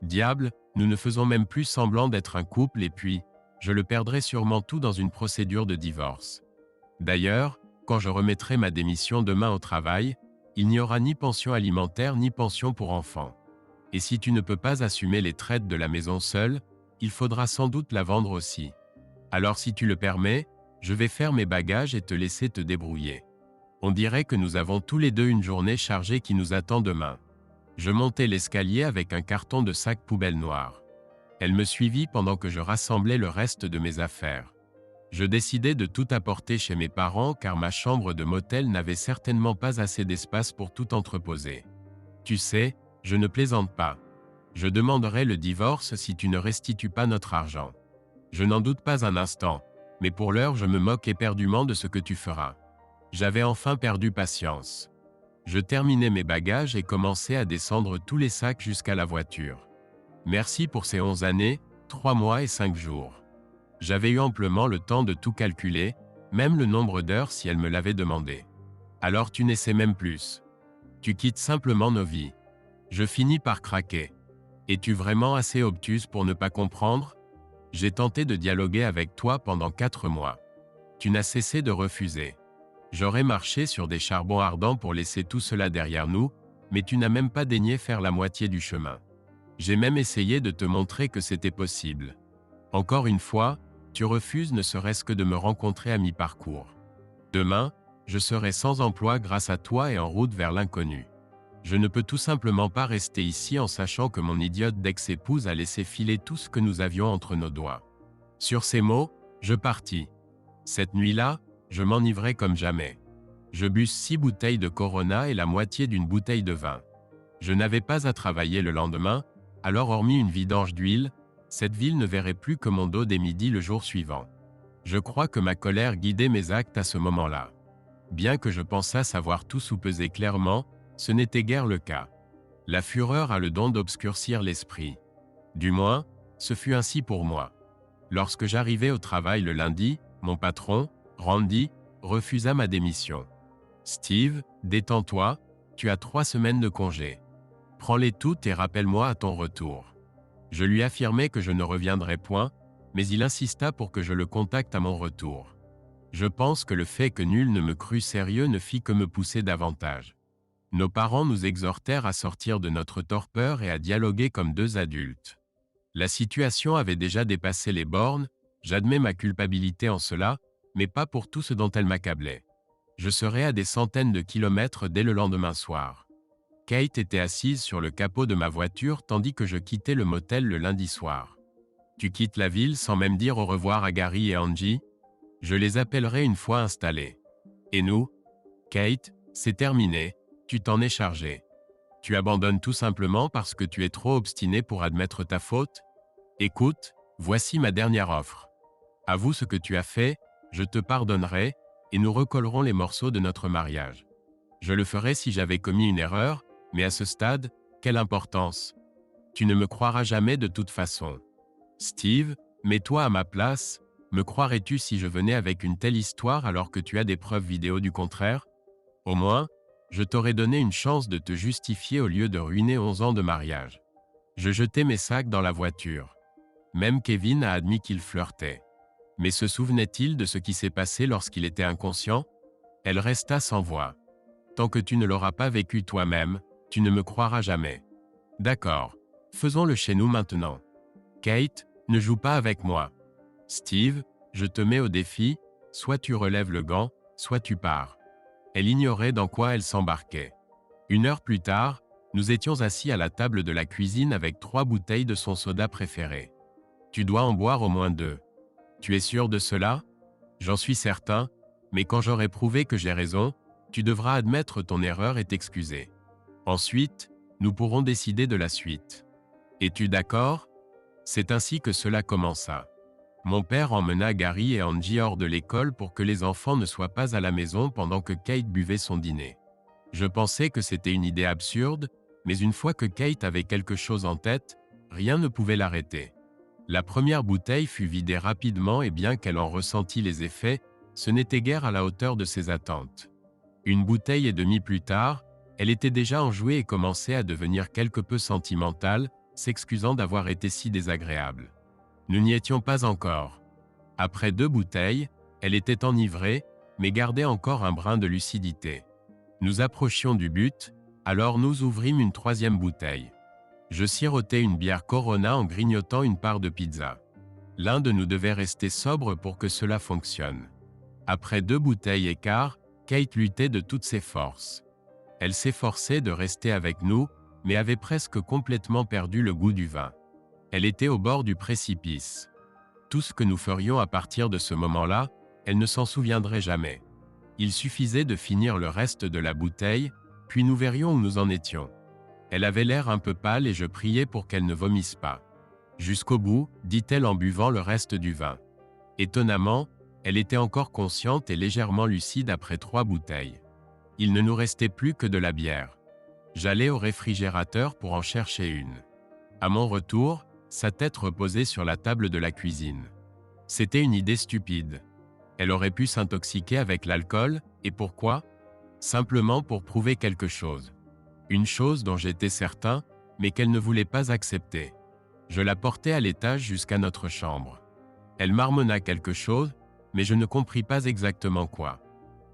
A: Diable, nous ne faisons même plus semblant d'être un couple et puis, je le perdrai sûrement tout dans une procédure de divorce. D'ailleurs, quand je remettrai ma démission demain au travail, il n'y aura ni pension alimentaire ni pension pour enfants. Et si tu ne peux pas assumer les traites de la maison seule, il faudra sans doute la vendre aussi. Alors si tu le permets, je vais faire mes bagages et te laisser te débrouiller. On dirait que nous avons tous les deux une journée chargée qui nous attend demain. Je montai l'escalier avec un carton de sac poubelle noir. Elle me suivit pendant que je rassemblais le reste de mes affaires. Je décidai de tout apporter chez mes parents car ma chambre de motel n'avait certainement pas assez d'espace pour tout entreposer. Tu sais, je ne plaisante pas. Je demanderai le divorce si tu ne restitues pas notre argent. Je n'en doute pas un instant. Mais pour l'heure, je me moque éperdument de ce que tu feras. J'avais enfin perdu patience. Je terminais mes bagages et commençais à descendre tous les sacs jusqu'à la voiture. Merci pour ces 11 années, 3 mois et 5 jours. J'avais eu amplement le temps de tout calculer, même le nombre d'heures si elle me l'avait demandé. Alors tu n'essaies même plus. Tu quittes simplement nos vies. Je finis par craquer. Es-tu vraiment assez obtuse pour ne pas comprendre? J'ai tenté de dialoguer avec toi pendant 4 mois. Tu n'as cessé de refuser. J'aurais marché sur des charbons ardents pour laisser tout cela derrière nous, mais tu n'as même pas daigné faire la moitié du chemin. J'ai même essayé de te montrer que c'était possible. Encore une fois, tu refuses ne serait-ce que de me rencontrer à mi-parcours. Demain, je serai sans emploi grâce à toi et en route vers l'inconnu. Je ne peux tout simplement pas rester ici en sachant que mon idiote d'ex-épouse a laissé filer tout ce que nous avions entre nos doigts. Sur ces mots, je partis. Cette nuit-là, je m'enivrai comme jamais. Je bus 6 bouteilles de Corona et la moitié d'une bouteille de vin. Je n'avais pas à travailler le lendemain, alors hormis une vidange d'huile, cette ville ne verrait plus que mon dos dès midi le jour suivant. Je crois que ma colère guidait mes actes à ce moment-là. Bien que je pensât savoir tout soupeser clairement, ce n'était guère le cas. La fureur a le don d'obscurcir l'esprit. Du moins, ce fut ainsi pour moi. Lorsque j'arrivai au travail le lundi, mon patron, Randy, refusa ma démission. « Steve, détends-toi, tu as 3 semaines de congé. Prends-les toutes et rappelle-moi à ton retour. » Je lui affirmai que je ne reviendrais point, mais il insista pour que je le contacte à mon retour. Je pense que le fait que nul ne me crût sérieux ne fit que me pousser davantage. Nos parents nous exhortèrent à sortir de notre torpeur et à dialoguer comme 2 adultes. La situation avait déjà dépassé les bornes, j'admets ma culpabilité en cela, mais pas pour tout ce dont elle m'accablait. Je serais à des centaines de kilomètres dès le lendemain soir. Kate était assise sur le capot de ma voiture tandis que je quittais le motel le lundi soir. Tu quittes la ville sans même dire au revoir à Gary et Angie? Je les appellerai une fois installés. Et nous? Kate, c'est terminé, tu t'en es chargé. Tu abandonnes tout simplement parce que tu es trop obstiné pour admettre ta faute? Écoute, voici ma dernière offre. Avoue ce que tu as fait, je te pardonnerai, et nous recollerons les morceaux de notre mariage. Je le ferai si j'avais commis une erreur, mais à ce stade, quelle importance? Tu ne me croiras jamais de toute façon. Steve, mets-toi à ma place, me croirais-tu si je venais avec une telle histoire alors que tu as des preuves vidéo du contraire? Au moins, je t'aurais donné une chance de te justifier au lieu de ruiner 11 ans de mariage. Je jetai mes sacs dans la voiture. Même Kevin a admis qu'il flirtait. Mais se souvenait-il de ce qui s'est passé lorsqu'il était inconscient? Elle resta sans voix. Tant que tu ne l'auras pas vécu toi-même, tu ne me croiras jamais. D'accord, faisons-le chez nous maintenant. Kate, ne joue pas avec moi. Steve, je te mets au défi, soit tu relèves le gant, soit tu pars. Elle ignorait dans quoi elle s'embarquait. 1 heure plus tard, nous étions assis à la table de la cuisine avec 3 bouteilles de son soda préféré. Tu dois en boire au moins 2. Tu es sûr de cela? J'en suis certain, mais quand j'aurai prouvé que j'ai raison, tu devras admettre ton erreur et t'excuser. Ensuite, nous pourrons décider de la suite. Es-tu d'accord? C'est ainsi que cela commença. Mon père emmena Gary et Angie hors de l'école pour que les enfants ne soient pas à la maison pendant que Kate buvait son dîner. Je pensais que c'était une idée absurde, mais une fois que Kate avait quelque chose en tête, rien ne pouvait l'arrêter. La première bouteille fut vidée rapidement et bien qu'elle en ressentit les effets, ce n'était guère à la hauteur de ses attentes. 1 bouteille et demie plus tard, elle était déjà enjouée et commençait à devenir quelque peu sentimentale, s'excusant d'avoir été si désagréable. Nous n'y étions pas encore. Après 2 bouteilles, elle était enivrée, mais gardait encore un brin de lucidité. Nous approchions du but, alors nous ouvrîmes une 3e bouteille. Je sirotais une bière Corona en grignotant une part de pizza. L'un de nous devait rester sobre pour que cela fonctionne. Après 2 bouteilles et quart, Kate luttait de toutes ses forces. Elle s'efforçait de rester avec nous, mais avait presque complètement perdu le goût du vin. Elle était au bord du précipice. Tout ce que nous ferions à partir de ce moment-là, elle ne s'en souviendrait jamais. Il suffisait de finir le reste de la bouteille, puis nous verrions où nous en étions. Elle avait l'air un peu pâle et je priais pour qu'elle ne vomisse pas. Jusqu'au bout, dit-elle en buvant le reste du vin. Étonnamment, Elle était encore consciente et légèrement lucide après 3 bouteilles. Il ne nous restait plus que de la bière. J'allais au réfrigérateur pour en chercher une. À mon retour, sa tête reposait sur la table de la cuisine. C'était une idée stupide. Elle aurait pu s'intoxiquer avec l'alcool, et pourquoi? Simplement pour prouver quelque chose. Une chose dont j'étais certain, mais qu'elle ne voulait pas accepter. Je la portai à l'étage jusqu'à notre chambre. Elle marmonna quelque chose, mais je ne compris pas exactement quoi.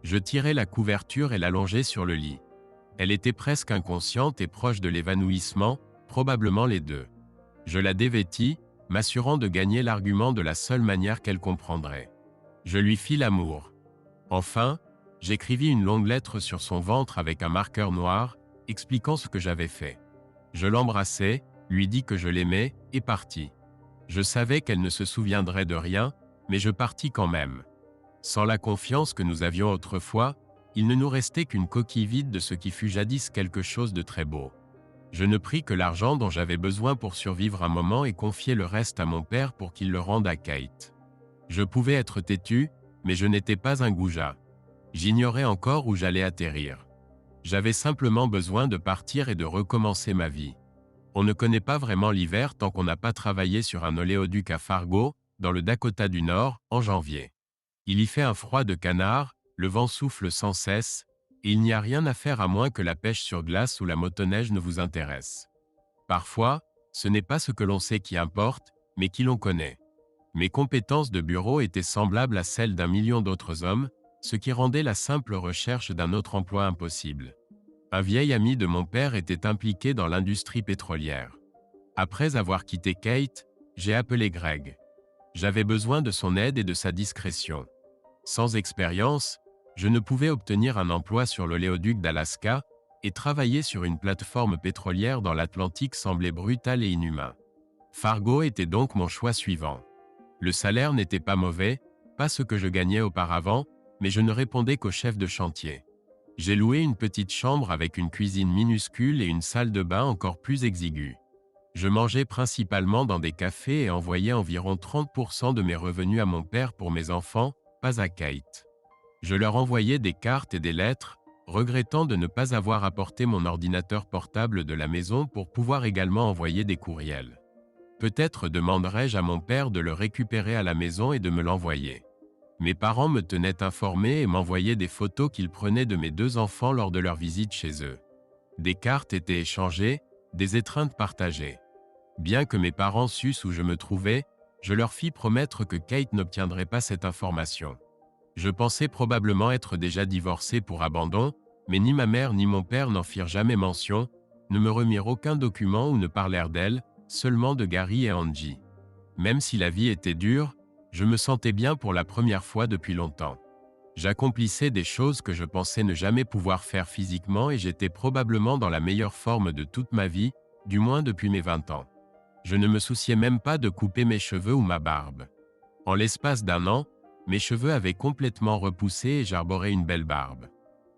A: Je tirai la couverture et l'allongeai sur le lit. Elle était presque inconsciente et proche de l'évanouissement, probablement les deux. Je la dévêtis, m'assurant de gagner l'argument de la seule manière qu'elle comprendrait. Je lui fis l'amour. Enfin, j'écrivis une longue lettre sur son ventre avec un marqueur noir, expliquant ce que j'avais fait. Je l'embrassai, lui dis que je l'aimais, et partis. Je savais qu'elle ne se souviendrait de rien, mais je partis quand même. Sans la confiance que nous avions autrefois, il ne nous restait qu'une coquille vide de ce qui fut jadis quelque chose de très beau. Je ne pris que l'argent dont j'avais besoin pour survivre un moment et confiai le reste à mon père pour qu'il le rende à Kate. Je pouvais être têtu, mais je n'étais pas un goujat. J'ignorais encore où j'allais atterrir. J'avais simplement besoin de partir et de recommencer ma vie. On ne connaît pas vraiment l'hiver tant qu'on n'a pas travaillé sur un oléoduc à Fargo, dans le Dakota du Nord, en janvier. Il y fait un froid de canard, le vent souffle sans cesse, et il n'y a rien à faire à moins que la pêche sur glace ou la motoneige ne vous intéresse. Parfois, ce n'est pas ce que l'on sait qui importe, mais qui l'on connaît. Mes compétences de bureau étaient semblables à celles d'1 million d'autres hommes, ce qui rendait la simple recherche d'un autre emploi impossible. Un vieil ami de mon père était impliqué dans l'industrie pétrolière. Après avoir quitté Kate, j'ai appelé Greg. J'avais besoin de son aide et de sa discrétion. Sans expérience, je ne pouvais obtenir un emploi sur l'oléoduc d'Alaska, et travailler sur une plateforme pétrolière dans l'Atlantique semblait brutal et inhumain. Fargo était donc mon choix suivant. Le salaire n'était pas mauvais, pas ce que je gagnais auparavant, mais je ne répondais qu'au chef de chantier. J'ai loué une petite chambre avec une cuisine minuscule et une salle de bain encore plus exiguë. Je mangeais principalement dans des cafés et envoyais environ 30% de mes revenus à mon père pour mes enfants, pas à Kate. Je leur envoyais des cartes et des lettres, regrettant de ne pas avoir apporté mon ordinateur portable de la maison pour pouvoir également envoyer des courriels. Peut-être demanderais-je à mon père de le récupérer à la maison et de me l'envoyer. Mes parents me tenaient informé et m'envoyaient des photos qu'ils prenaient de mes 2 enfants lors de leur visite chez eux. Des cartes étaient échangées, des étreintes partagées. Bien que mes parents sussent où je me trouvais, je leur fis promettre que Kate n'obtiendrait pas cette information. Je pensais probablement être déjà divorcé pour abandon, mais ni ma mère ni mon père n'en firent jamais mention, ne me remirent aucun document ou ne parlèrent d'elle, seulement de Gary et Angie. Même si la vie était dure, je me sentais bien pour la première fois depuis longtemps. J'accomplissais des choses que je pensais ne jamais pouvoir faire physiquement et j'étais probablement dans la meilleure forme de toute ma vie, du moins depuis mes 20 ans. Je ne me souciais même pas de couper mes cheveux ou ma barbe. En l'espace d'1 an, mes cheveux avaient complètement repoussé et j'arborais une belle barbe.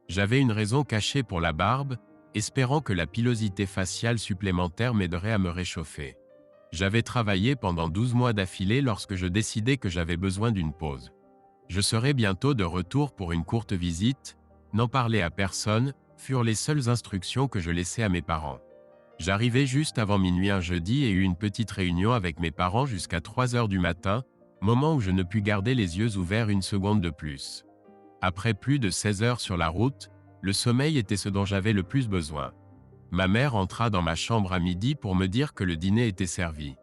A: J'avais une raison cachée pour la barbe, espérant que la pilosité faciale supplémentaire m'aiderait à me réchauffer. J'avais travaillé pendant 12 mois d'affilée lorsque je décidai que j'avais besoin d'une pause. Je serai bientôt de retour pour une courte visite, n'en parler à personne, furent les seules instructions que je laissai à mes parents. J'arrivai juste avant minuit un jeudi et eus une petite réunion avec mes parents jusqu'à 3 heures du matin, moment où je ne pus garder les yeux ouverts une seconde de plus. Après plus de 16 heures sur la route, le sommeil était ce dont j'avais le plus besoin. Ma mère entra dans ma chambre à midi pour me dire que le dîner était servi.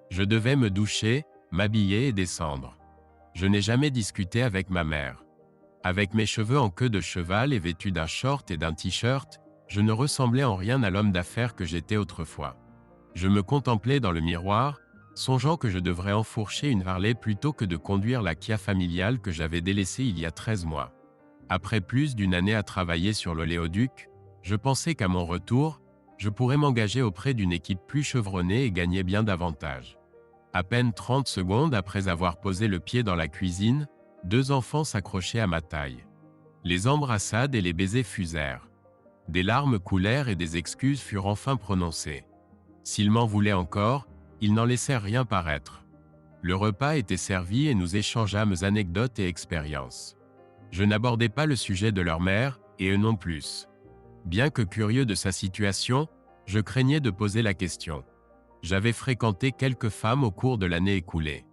A: Je devais me doucher, m'habiller et descendre. Je n'ai jamais discuté avec ma mère. Avec mes cheveux en queue de cheval et vêtu d'un short et d'un t-shirt, je ne ressemblais en rien à l'homme d'affaires que j'étais autrefois. Je me contemplais dans le miroir, songeant que je devrais enfourcher une Harley plutôt que de conduire la Kia familiale que j'avais délaissée il y a 13 mois. Après plus d'1 année à travailler sur l'oléoduc, je pensais qu'à mon retour, je pourrais m'engager auprès d'une équipe plus chevronnée et gagner bien davantage. À peine 30 secondes après avoir posé le pied dans la cuisine, 2 enfants s'accrochaient à ma taille. Les embrassades et les baisers fusèrent. Des larmes coulèrent et des excuses furent enfin prononcées. S'ils m'en voulaient encore, ils n'en laissèrent rien paraître. Le repas était servi et nous échangeâmes anecdotes et expériences. Je n'abordais pas le sujet de leur mère, et eux non plus. Bien que curieux de sa situation, je craignais de poser la question. J'avais fréquenté quelques femmes au cours de l'année écoulée.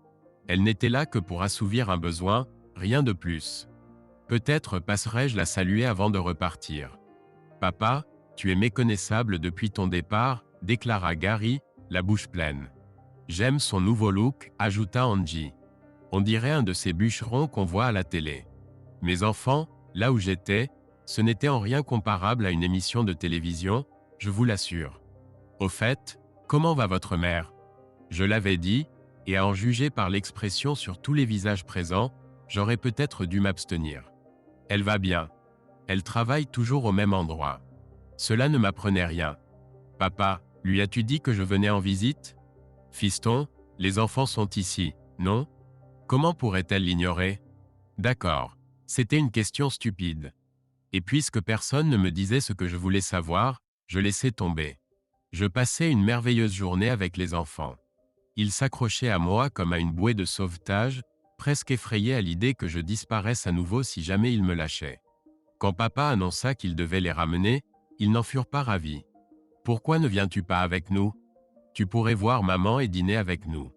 A: Elles n'étaient là que pour assouvir un besoin, rien de plus. Peut-être passerais-je la saluer avant de repartir. « Papa, tu es méconnaissable depuis ton départ », déclara Gary, la bouche pleine. « J'aime son nouveau look », ajouta Angie. « On dirait un de ces bûcherons qu'on voit à la télé. » Mes enfants, là où j'étais, ce n'était en rien comparable à une émission de télévision, je vous l'assure. Au fait, comment va votre mère? Je l'avais dit, et à en juger par l'expression sur tous les visages présents, j'aurais peut-être dû m'abstenir. Elle va bien. Elle travaille toujours au même endroit. Cela ne m'apprenait rien. Papa, lui as-tu dit que je venais en visite? Fiston, les enfants sont ici, non? Comment pourrait-elle l'ignorer? D'accord, c'était une question stupide. Et puisque personne ne me disait ce que je voulais savoir, je laissais tomber. Je passais une merveilleuse journée avec les enfants. Ils s'accrochaient à moi comme à une bouée de sauvetage, presque effrayés à l'idée que je disparaisse à nouveau si jamais ils me lâchaient. Quand papa annonça qu'il devait les ramener, ils n'en furent pas ravis. « Pourquoi ne viens-tu pas avec nous? Tu pourrais voir maman et dîner avec nous. »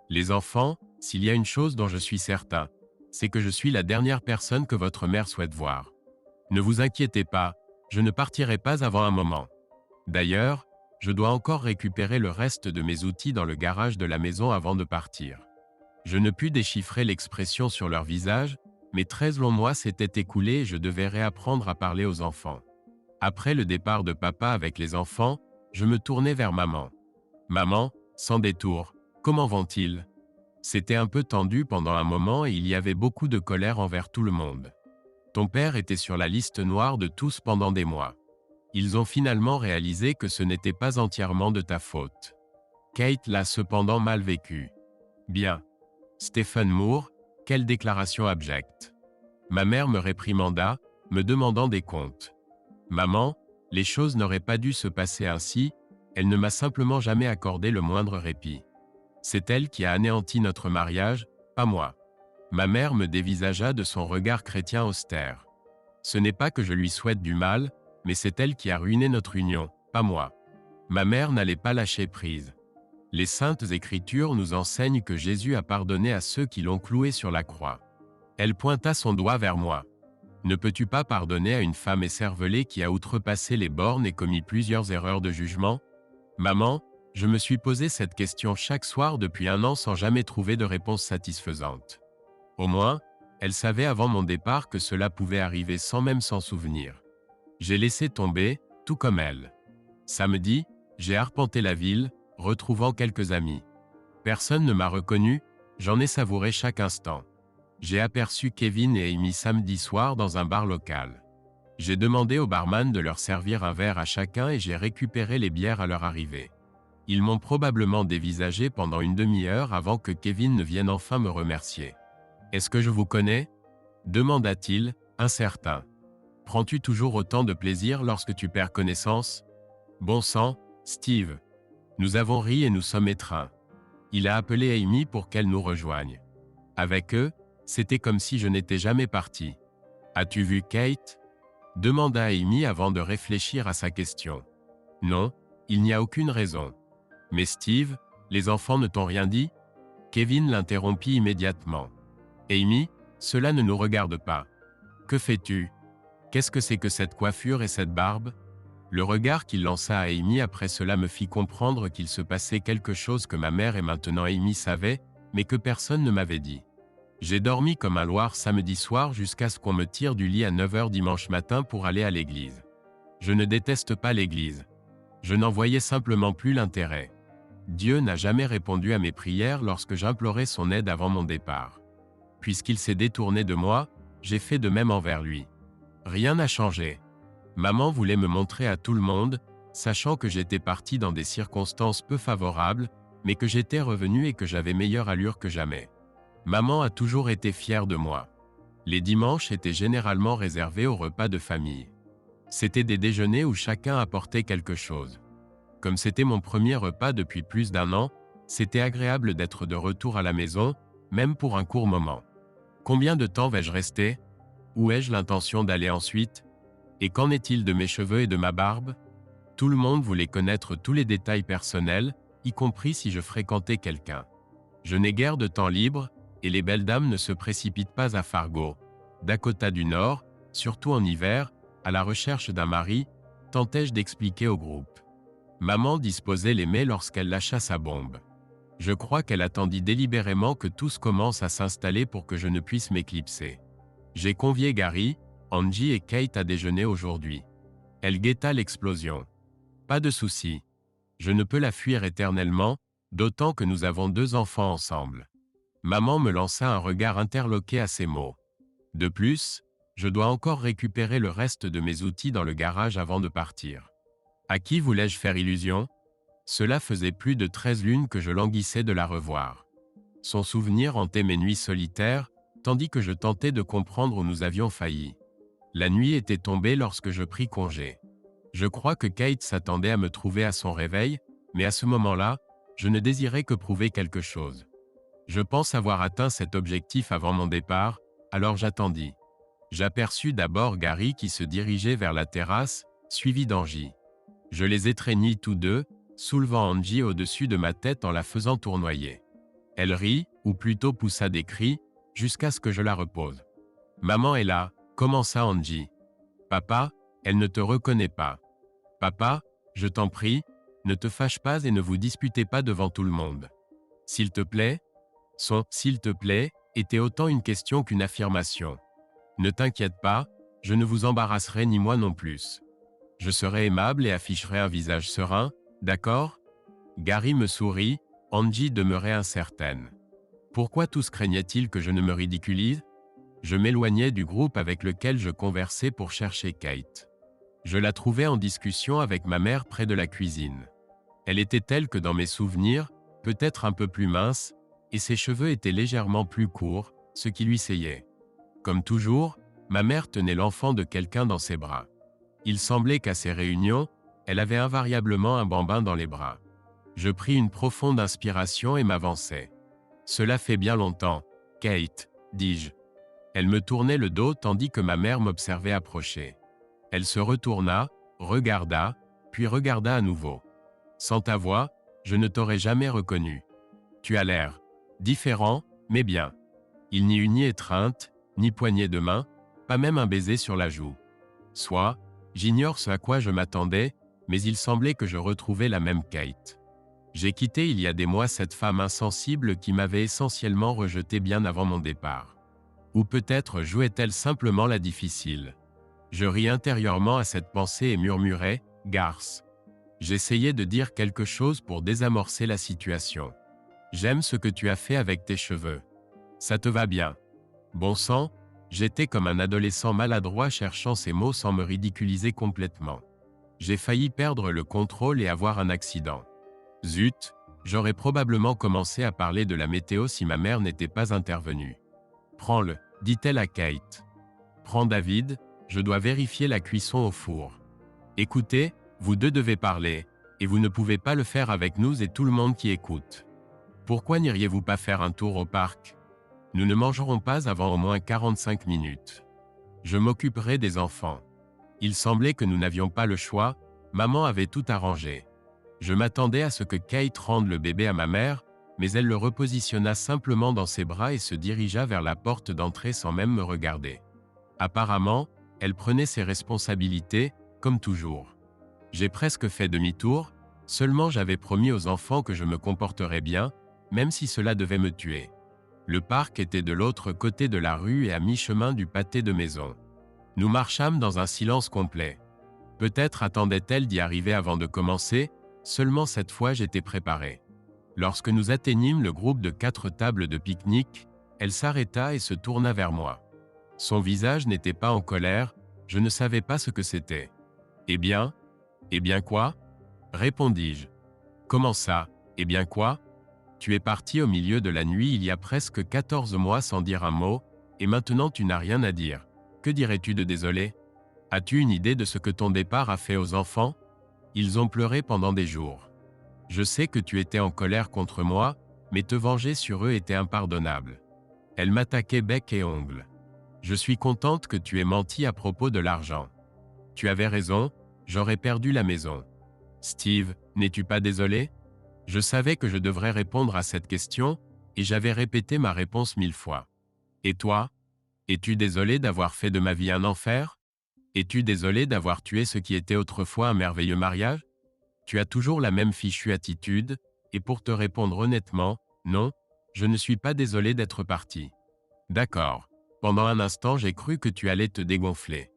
A: Les enfants, s'il y a une chose dont je suis certain, c'est que je suis la dernière personne que votre mère souhaite voir. Ne vous inquiétez pas, je ne partirai pas avant un moment. D'ailleurs, je dois encore récupérer le reste de mes outils dans le garage de la maison avant de partir. Je ne pus déchiffrer l'expression sur leur visage, mais 13 longs mois s'étaient écoulés et je devais réapprendre à parler aux enfants. Après le départ de papa avec les enfants, je me tournai vers maman. « Maman, sans détour, comment vont-ils » C'était un peu tendu pendant un moment et il y avait beaucoup de colère envers tout le monde. Ton père était sur la liste noire de tous pendant des mois. Ils ont finalement réalisé que ce n'était pas entièrement de ta faute. Kate l'a cependant mal vécu. Bien. Stephen Moore, quelle déclaration abjecte. Ma mère me réprimanda, me demandant des comptes. Maman, les choses n'auraient pas dû se passer ainsi, elle ne m'a simplement jamais accordé le moindre répit. C'est elle qui a anéanti notre mariage, pas moi. Ma mère me dévisagea de son regard chrétien austère. Ce n'est pas que je lui souhaite du mal, mais c'est elle qui a ruiné notre union, pas moi. Ma mère n'allait pas lâcher prise. Les Saintes Écritures nous enseignent que Jésus a pardonné à ceux qui l'ont cloué sur la croix. Elle pointa son doigt vers moi. Ne peux-tu pas pardonner à une femme écervelée qui a outrepassé les bornes et commis plusieurs erreurs de jugement? Maman, je me suis posé cette question chaque soir depuis 1 an sans jamais trouver de réponse satisfaisante. Au moins, elle savait avant mon départ que cela pouvait arriver sans même s'en souvenir. J'ai laissé tomber, tout comme elle. Samedi, j'ai arpenté la ville, retrouvant quelques amis. Personne ne m'a reconnu, j'en ai savouré chaque instant. J'ai aperçu Kevin et Amy samedi soir dans un bar local. J'ai demandé au barman de leur servir un verre à chacun et j'ai récupéré les bières à leur arrivée. Ils m'ont probablement dévisagé pendant une demi-heure avant que Kevin ne vienne enfin me remercier. « Est-ce que je vous connais » demanda-t-il, incertain. « Prends-tu toujours autant de plaisir lorsque tu perds connaissance ?»« Bon sang, Steve. » Nous avons ri et nous sommes étreints. Il a appelé Amy pour qu'elle nous rejoigne. Avec eux, c'était comme si je n'étais jamais parti. « As-tu vu Kate » demanda Amy avant de réfléchir à sa question. « Non, il n'y a aucune raison. »« Mais Steve, les enfants ne t'ont rien dit ?» Kevin l'interrompit immédiatement. « Amy, cela ne nous regarde pas. Que fais-tu? Qu'est-ce que c'est que cette coiffure et cette barbe ?» Le regard qu'il lança à Amy après cela me fit comprendre qu'il se passait quelque chose que ma mère et maintenant Amy savaient, mais que personne ne m'avait dit. J'ai dormi comme un loir samedi soir jusqu'à ce qu'on me tire du lit à 9 h dimanche matin pour aller à l'église. Je ne déteste pas l'église. Je n'en voyais simplement plus l'intérêt. Dieu n'a jamais répondu à mes prières lorsque j'implorais son aide avant mon départ. Puisqu'il s'est détourné de moi, j'ai fait de même envers lui. Rien n'a changé. Maman voulait me montrer à tout le monde, sachant que j'étais parti dans des circonstances peu favorables, mais que j'étais revenu et que j'avais meilleure allure que jamais. Maman a toujours été fière de moi. Les dimanches étaient généralement réservés aux repas de famille. C'étaient des déjeuners où chacun apportait quelque chose. Comme c'était mon premier repas depuis plus d'1 an, C'était agréable d'être de retour à la maison, même pour un court moment. Combien de temps vais-je rester? Où ai-je l'intention d'aller ensuite? Et qu'en est-il de mes cheveux et de ma barbe? Tout le monde voulait connaître tous les détails personnels, y compris si je fréquentais quelqu'un. Je n'ai guère de temps libre, et les belles dames ne se précipitent pas à Fargo, Dakota du Nord, surtout en hiver, à la recherche d'un mari, tentai-je d'expliquer au groupe. Maman disposait les mets lorsqu'elle lâcha sa bombe. Je crois qu'elle attendit délibérément que tous commencent à s'installer pour que je ne puisse m'éclipser. J'ai convié Gary, Angie et Kate à déjeuner aujourd'hui. Elle guetta l'explosion. Pas de souci. Je ne peux la fuir éternellement, d'autant que nous avons 2 enfants ensemble. Maman me lança un regard interloqué à ces mots. De plus, je dois encore récupérer le reste de mes outils dans le garage avant de partir. À qui voulais-je faire illusion? Cela faisait plus de 13 lunes que je languissais de la revoir. Son souvenir hantait mes nuits solitaires, tandis que je tentais de comprendre où nous avions failli. La nuit était tombée lorsque je pris congé. Je crois que Kate s'attendait à me trouver à son réveil, mais à ce moment-là, je ne désirais que prouver quelque chose. Je pense avoir atteint cet objectif avant mon départ, alors j'attendis. J'aperçus d'abord Gary qui se dirigeait vers la terrasse, suivi d'Angie. Je les étreignis tous deux, soulevant Angie au-dessus de ma tête en la faisant tournoyer. Elle rit, ou plutôt poussa des cris, jusqu'à ce que je la repose. « Maman est là », commença Angie. « Papa, elle ne te reconnaît pas. Papa, je t'en prie, ne te fâche pas et ne vous disputez pas devant tout le monde. S'il te plaît ?» Son « s'il te plaît » était autant une question qu'une affirmation. Ne t'inquiète pas, je ne vous embarrasserai ni moi non plus. Je serai aimable et afficherai un visage serein, d'accord? Gary me sourit, Angie demeurait incertaine. Pourquoi tous craignaient-ils que je ne me ridiculise? Je m'éloignai du groupe avec lequel je conversais pour chercher Kate. Je la trouvais en discussion avec ma mère près de la cuisine. Elle était telle que dans mes souvenirs, peut-être un peu plus mince, et ses cheveux étaient légèrement plus courts, ce qui lui seyait. Comme toujours, ma mère tenait l'enfant de quelqu'un dans ses bras. Il semblait qu'à ces réunions, elle avait invariablement un bambin dans les bras. Je pris une profonde inspiration et m'avançai. « Cela fait bien longtemps, Kate, dis-je. » Elle me tournait le dos tandis que ma mère m'observait approcher. Elle se retourna, regarda, puis regarda à nouveau. « Sans ta voix, je ne t'aurais jamais reconnu. Tu as l'air différent, mais bien. » Il n'y eut ni étreinte, ni poignée de main, pas même un baiser sur la joue. Soit, j'ignore ce à quoi je m'attendais, mais il semblait que je retrouvais la même Kate. J'ai quitté il y a des mois cette femme insensible qui m'avait essentiellement rejeté bien avant mon départ. Ou peut-être jouait-elle simplement la difficile. Je ris intérieurement à cette pensée et murmurai « garce ». J'essayais de dire quelque chose pour désamorcer la situation. « J'aime ce que tu as fait avec tes cheveux. Ça te va bien. » Bon sang, j'étais comme un adolescent maladroit cherchant ces mots sans me ridiculiser complètement. J'ai failli perdre le contrôle et avoir un accident. Zut, j'aurais probablement commencé à parler de la météo si ma mère n'était pas intervenue. « Prends-le », dit-elle à Kate. « Prends David, je dois vérifier la cuisson au four. Écoutez, vous deux devez parler, et vous ne pouvez pas le faire avec nous et tout le monde qui écoute. Pourquoi n'iriez-vous pas faire un tour au parc? Nous ne mangerons pas avant au moins 45 minutes. Je m'occuperai des enfants. » Il semblait que nous n'avions pas le choix, maman avait tout arrangé. Je m'attendais à ce que Kate rende le bébé à ma mère, mais elle le repositionna simplement dans ses bras et se dirigea vers la porte d'entrée sans même me regarder. Apparemment, elle prenait ses responsabilités, comme toujours. J'ai presque fait demi-tour, seulement j'avais promis aux enfants que je me comporterais bien, même si cela devait me tuer. Le parc était de l'autre côté de la rue et à mi-chemin du pâté de maison. Nous marchâmes dans un silence complet. Peut-être attendait-elle d'y arriver avant de commencer, seulement cette fois j'étais préparé. Lorsque nous atteignîmes le groupe de 4 tables de pique-nique, elle s'arrêta et se tourna vers moi. Son visage n'était pas en colère, je ne savais pas ce que c'était. « Eh bien quoi ?» répondis-je. « Comment ça, eh bien quoi? Tu es parti au milieu de la nuit il y a presque 14 mois sans dire un mot, et maintenant tu n'as rien à dire. Que dirais-tu de désolé? As-tu une idée de ce que ton départ a fait aux enfants? Ils ont pleuré pendant des jours. Je sais que tu étais en colère contre moi, mais te venger sur eux était impardonnable. Elle m'attaquait bec et ongles. Je suis contente que tu aies menti à propos de l'argent. Tu avais raison, j'aurais perdu la maison. Steve, n'es-tu pas désolé? Je savais que je devrais répondre à cette question, et j'avais répété ma réponse 1000 fois. Et toi? Es-tu désolé d'avoir fait de ma vie un enfer? Es-tu désolé d'avoir tué ce qui était autrefois un merveilleux mariage? Tu as toujours la même fichue attitude, et pour te répondre honnêtement, non, je ne suis pas désolé d'être parti. D'accord. Pendant un instant, j'ai cru que tu allais te dégonfler.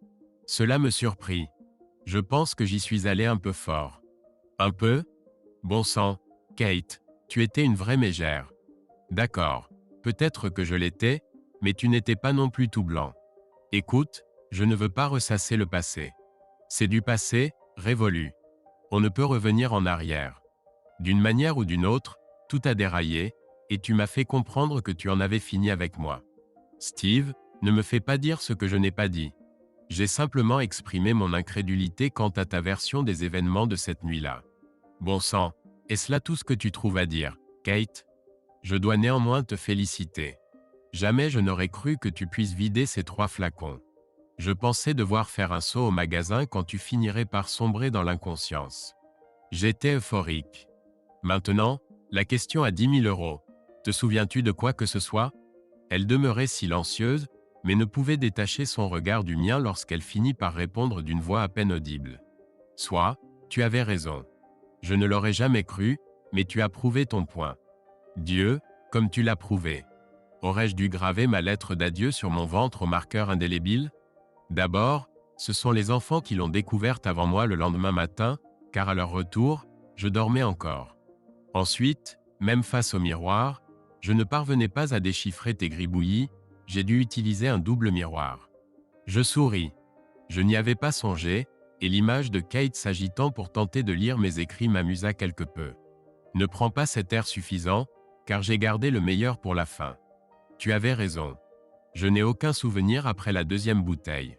A: Cela me surprit. Je pense que j'y suis allé un peu fort. Un peu? Bon sang, Kate, tu étais une vraie mégère. D'accord. Peut-être que je l'étais, mais tu n'étais pas non plus tout blanc. Écoute, je ne veux pas ressasser le passé. C'est du passé, révolu. On ne peut revenir en arrière. D'une manière ou d'une autre, tout a déraillé, et tu m'as fait comprendre que tu en avais fini avec moi. Steve, ne me fais pas dire ce que je n'ai pas dit. J'ai simplement exprimé mon incrédulité quant à ta version des événements de cette nuit-là. Bon sang, est-ce là tout ce que tu trouves à dire, Kate? Je dois néanmoins te féliciter. Jamais je n'aurais cru que tu puisses vider ces 3 flacons. Je pensais devoir faire un saut au magasin quand tu finirais par sombrer dans l'inconscience. J'étais euphorique. Maintenant, la question à 10 000 €. Te souviens-tu de quoi que ce soit? Elle demeurait silencieuse, mais ne pouvait détacher son regard du mien lorsqu'elle finit par répondre d'une voix à peine audible. Soit, tu avais raison. Je ne l'aurais jamais cru, mais tu as prouvé ton point. Dieu, comme tu l'as prouvé. Aurais-je dû graver ma lettre d'adieu sur mon ventre au marqueur indélébile? D'abord, ce sont les enfants qui l'ont découverte avant moi le lendemain matin, car à leur retour, je dormais encore. Ensuite, même face au miroir, je ne parvenais pas à déchiffrer tes gribouillis, j'ai dû utiliser un double miroir. Je souris. Je n'y avais pas songé, et l'image de Kate s'agitant pour tenter de lire mes écrits m'amusa quelque peu. Ne prends pas cet air suffisant, car j'ai gardé le meilleur pour la fin. Tu avais raison. Je n'ai aucun souvenir après la 2e bouteille.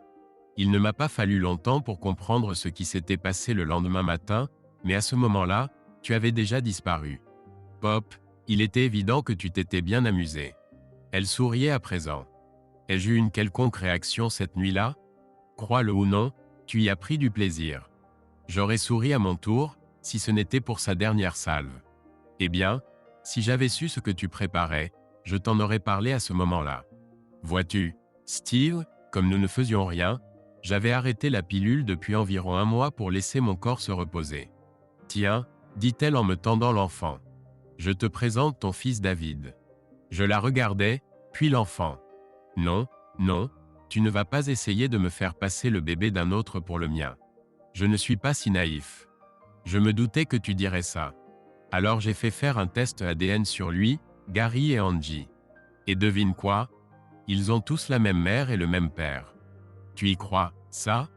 A: Il ne m'a pas fallu longtemps pour comprendre ce qui s'était passé le lendemain matin, mais à ce moment-là, tu avais déjà disparu. Pop, il était évident que tu t'étais bien amusé. Elle souriait à présent. Ai-je eu une quelconque réaction cette nuit-là? Crois-le ou non, tu y as pris du plaisir. J'aurais souri à mon tour, si ce n'était pour sa dernière salve. Eh bien, si j'avais su ce que tu préparais, je t'en aurais parlé à ce moment-là. Vois-tu, Steve, comme nous ne faisions rien, j'avais arrêté la pilule depuis environ 1 mois pour laisser mon corps se reposer. Tiens, dit-elle en me tendant l'enfant. Je te présente ton fils David. Je la regardais, puis l'enfant. Non, non, tu ne vas pas essayer de me faire passer le bébé d'un autre pour le mien. Je ne suis pas si naïf. Je me doutais que tu dirais ça. Alors j'ai fait faire un test ADN sur lui, Gary et Angie. Et devine quoi? Ils ont tous la même mère et le même père. Tu y crois, ça?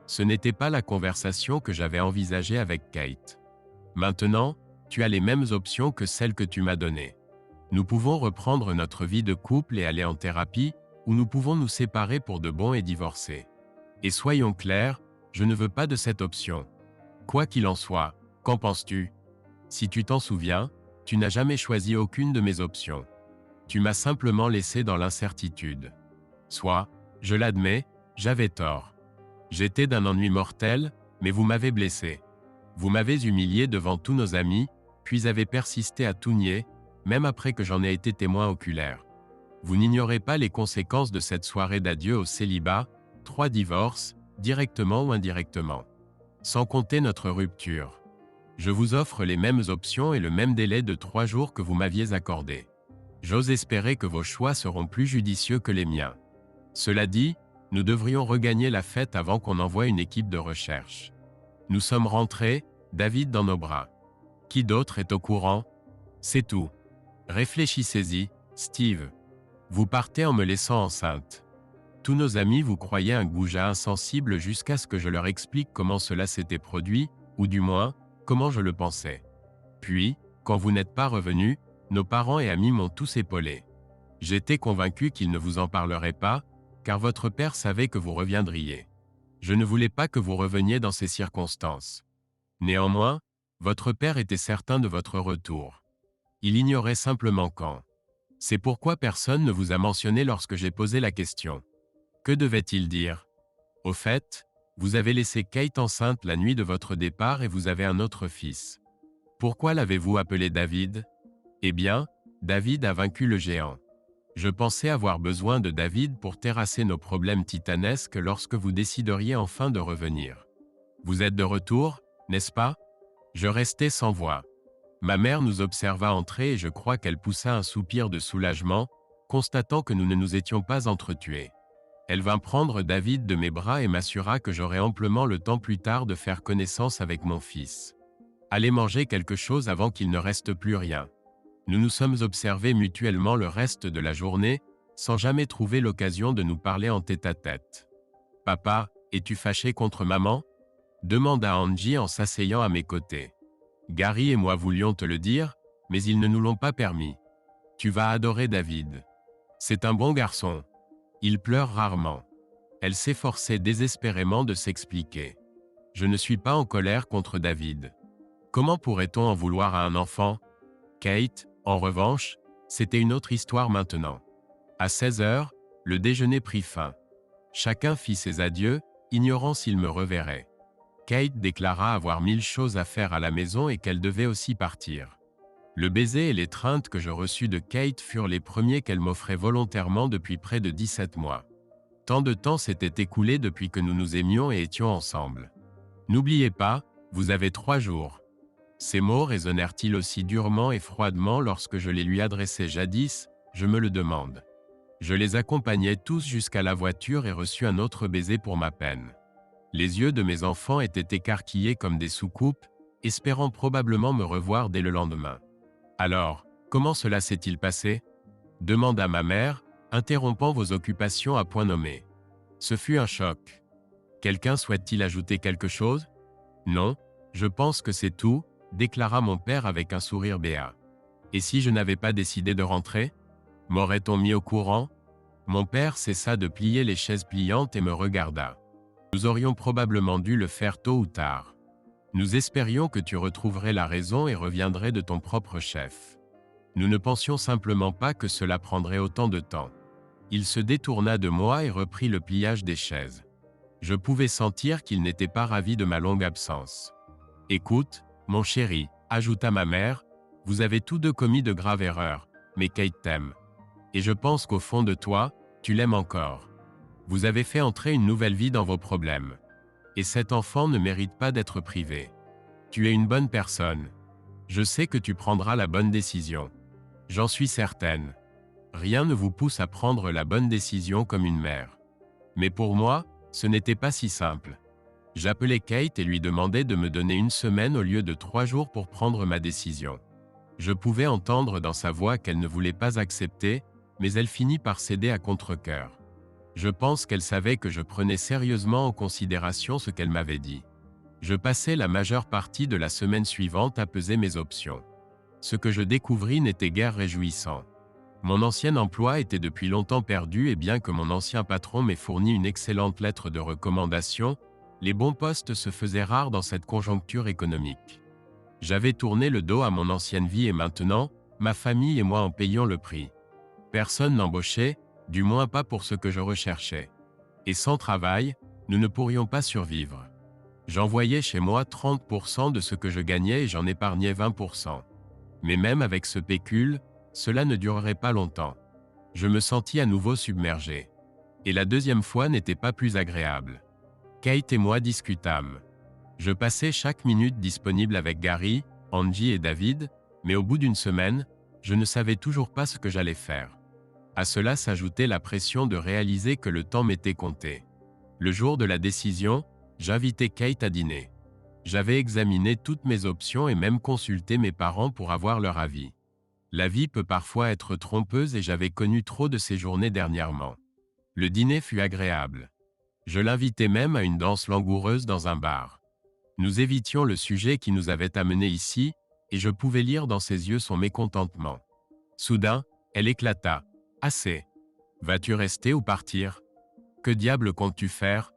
A: Ce n'était pas la conversation que j'avais envisagée avec Kate. Maintenant, tu as les mêmes options que celles que tu m'as données. Nous pouvons reprendre notre vie de couple et aller en thérapie, ou nous pouvons nous séparer pour de bon et divorcer. Et soyons clairs, je ne veux pas de cette option. Quoi qu'il en soit, qu'en penses-tu? Si tu t'en souviens, tu n'as jamais choisi aucune de mes options. Tu m'as simplement laissé dans l'incertitude. Soit, je l'admets, j'avais tort. J'étais d'un ennui mortel, mais vous m'avez blessé. Vous m'avez humilié devant tous nos amis, puis avez persisté à tout nier, même après que j'en ai été témoin oculaire. Vous n'ignorez pas les conséquences de cette soirée d'adieu au célibat, 3 divorces, directement ou indirectement. Sans compter notre rupture. Je vous offre les mêmes options et le même délai de 3 jours que vous m'aviez accordé. J'ose espérer que vos choix seront plus judicieux que les miens. Cela dit, nous devrions regagner la fête avant qu'on envoie une équipe de recherche. Nous sommes rentrés, David dans nos bras. Qui d'autre est au courant? C'est tout. Réfléchissez-y, Steve. Vous partez en me laissant enceinte. Tous nos amis vous croyaient un goujat insensible jusqu'à ce que je leur explique comment cela s'était produit, ou du moins, comment je le pensais. Puis, quand vous n'êtes pas revenu, nos parents et amis m'ont tous épaulé. J'étais convaincu qu'ils ne vous en parleraient pas, car votre père savait que vous reviendriez. Je ne voulais pas que vous reveniez dans ces circonstances. Néanmoins, Votre père était certain de votre retour. Il ignorait simplement quand. C'est pourquoi personne ne vous a mentionné lorsque j'ai posé la question. Que devait-il dire? Au fait, vous avez laissé Kate enceinte la nuit de votre départ et vous avez un autre fils. Pourquoi l'avez-vous appelé David? Eh bien, David a vaincu le géant. Je pensais avoir besoin de David pour terrasser nos problèmes titanesques lorsque vous décideriez enfin de revenir. Vous êtes de retour, n'est-ce pas? Je restais sans voix. Ma mère nous observa entrer et je crois qu'elle poussa un soupir de soulagement, constatant que nous ne nous étions pas entretués. Elle vint prendre David de mes bras et m'assura que j'aurais amplement le temps plus tard de faire connaissance avec mon fils. Allez manger quelque chose avant qu'il ne reste plus rien. Nous nous sommes observés mutuellement le reste de la journée, sans jamais trouver l'occasion de nous parler en tête-à-tête. « Papa, es-tu fâché contre maman ?» demanda Angie en s'asseyant à mes côtés. « Gary et moi voulions te le dire, mais ils ne nous l'ont pas permis. Tu vas adorer David. C'est un bon garçon. Il pleure rarement. » Elle s'efforçait désespérément de s'expliquer. « Je ne suis pas en colère contre David. Comment pourrait-on en vouloir à un enfant? Kate, en revanche, c'était une autre histoire maintenant. » À 16 heures, le déjeuner prit fin. Chacun fit ses adieux, ignorant s'il me reverrait. Kate déclara avoir 1000 choses à faire à la maison et qu'elle devait aussi partir. Le baiser et l'étreinte que je reçus de Kate furent les premiers qu'elle m'offrait volontairement depuis près de 17 mois. Tant de temps s'était écoulé depuis que nous nous aimions et étions ensemble. « N'oubliez pas, vous avez 3 jours. » Ces mots résonnèrent-ils aussi durement et froidement lorsque je les lui adressais jadis, je me le demande. Je les accompagnai tous jusqu'à la voiture et reçus un autre baiser pour ma peine. Les yeux de mes enfants étaient écarquillés comme des soucoupes, espérant probablement me revoir dès le lendemain. « Alors, comment cela s'est-il passé ?» demanda ma mère, interrompant vos occupations à point nommé. Ce fut un choc. Quelqu'un souhaite-t-il ajouter quelque chose? Non, je pense que c'est tout, déclara mon père avec un sourire béat. Et si je n'avais pas décidé de rentrer? M'aurait-on mis au courant? Mon père cessa de plier les chaises pliantes et me regarda. Nous aurions probablement dû le faire tôt ou tard. Nous espérions que tu retrouverais la raison et reviendrais de ton propre chef. Nous ne pensions simplement pas que cela prendrait autant de temps. Il se détourna de moi et reprit le pliage des chaises. Je pouvais sentir qu'il n'était pas ravi de ma longue absence. « Écoute, mon chéri, ajouta ma mère, vous avez tous deux commis de graves erreurs, mais Kate t'aime. Et je pense qu'au fond de toi, tu l'aimes encore. Vous avez fait entrer une nouvelle vie dans vos problèmes. Et cet enfant ne mérite pas d'être privé. Tu es une bonne personne. Je sais que tu prendras la bonne décision. J'en suis certaine. Rien ne vous pousse à prendre la bonne décision comme une mère. Mais pour moi, ce n'était pas si simple. J'appelai Kate et lui demandai de me donner 1 semaine au lieu de 3 jours pour prendre ma décision. Je pouvais entendre dans sa voix qu'elle ne voulait pas accepter, mais elle finit par céder à contre-cœur. Je pense qu'elle savait que je prenais sérieusement en considération ce qu'elle m'avait dit. Je passai la majeure partie de la semaine suivante à peser mes options. Ce que je découvris n'était guère réjouissant. Mon ancien emploi était depuis longtemps perdu et bien que mon ancien patron m'ait fourni une excellente lettre de recommandation, les bons postes se faisaient rares dans cette conjoncture économique. J'avais tourné le dos à mon ancienne vie et maintenant, ma famille et moi en payions le prix. Personne n'embauchait, du moins pas pour ce que je recherchais. Et sans travail, nous ne pourrions pas survivre. J'envoyais chez moi 30% de ce que je gagnais et j'en épargnais 20%. Mais même avec ce pécule, cela ne durerait pas longtemps. Je me sentis à nouveau submergé. Et la deuxième fois n'était pas plus agréable. Kate et moi discutâmes. Je passais chaque minute disponible avec Gary, Angie et David, mais au bout d'une semaine, je ne savais toujours pas ce que j'allais faire. À cela s'ajoutait la pression de réaliser que le temps m'était compté. Le jour de la décision, j'invitai Kate à dîner. J'avais examiné toutes mes options et même consulté mes parents pour avoir leur avis. La vie peut parfois être trompeuse et j'avais connu trop de ces journées dernièrement. Le dîner fut agréable. Je l'invitai même à une danse langoureuse dans un bar. Nous évitions le sujet qui nous avait amenés ici, et je pouvais lire dans ses yeux son mécontentement. Soudain, elle éclata. « Assez. Vas-tu rester ou partir? Que diable comptes-tu faire?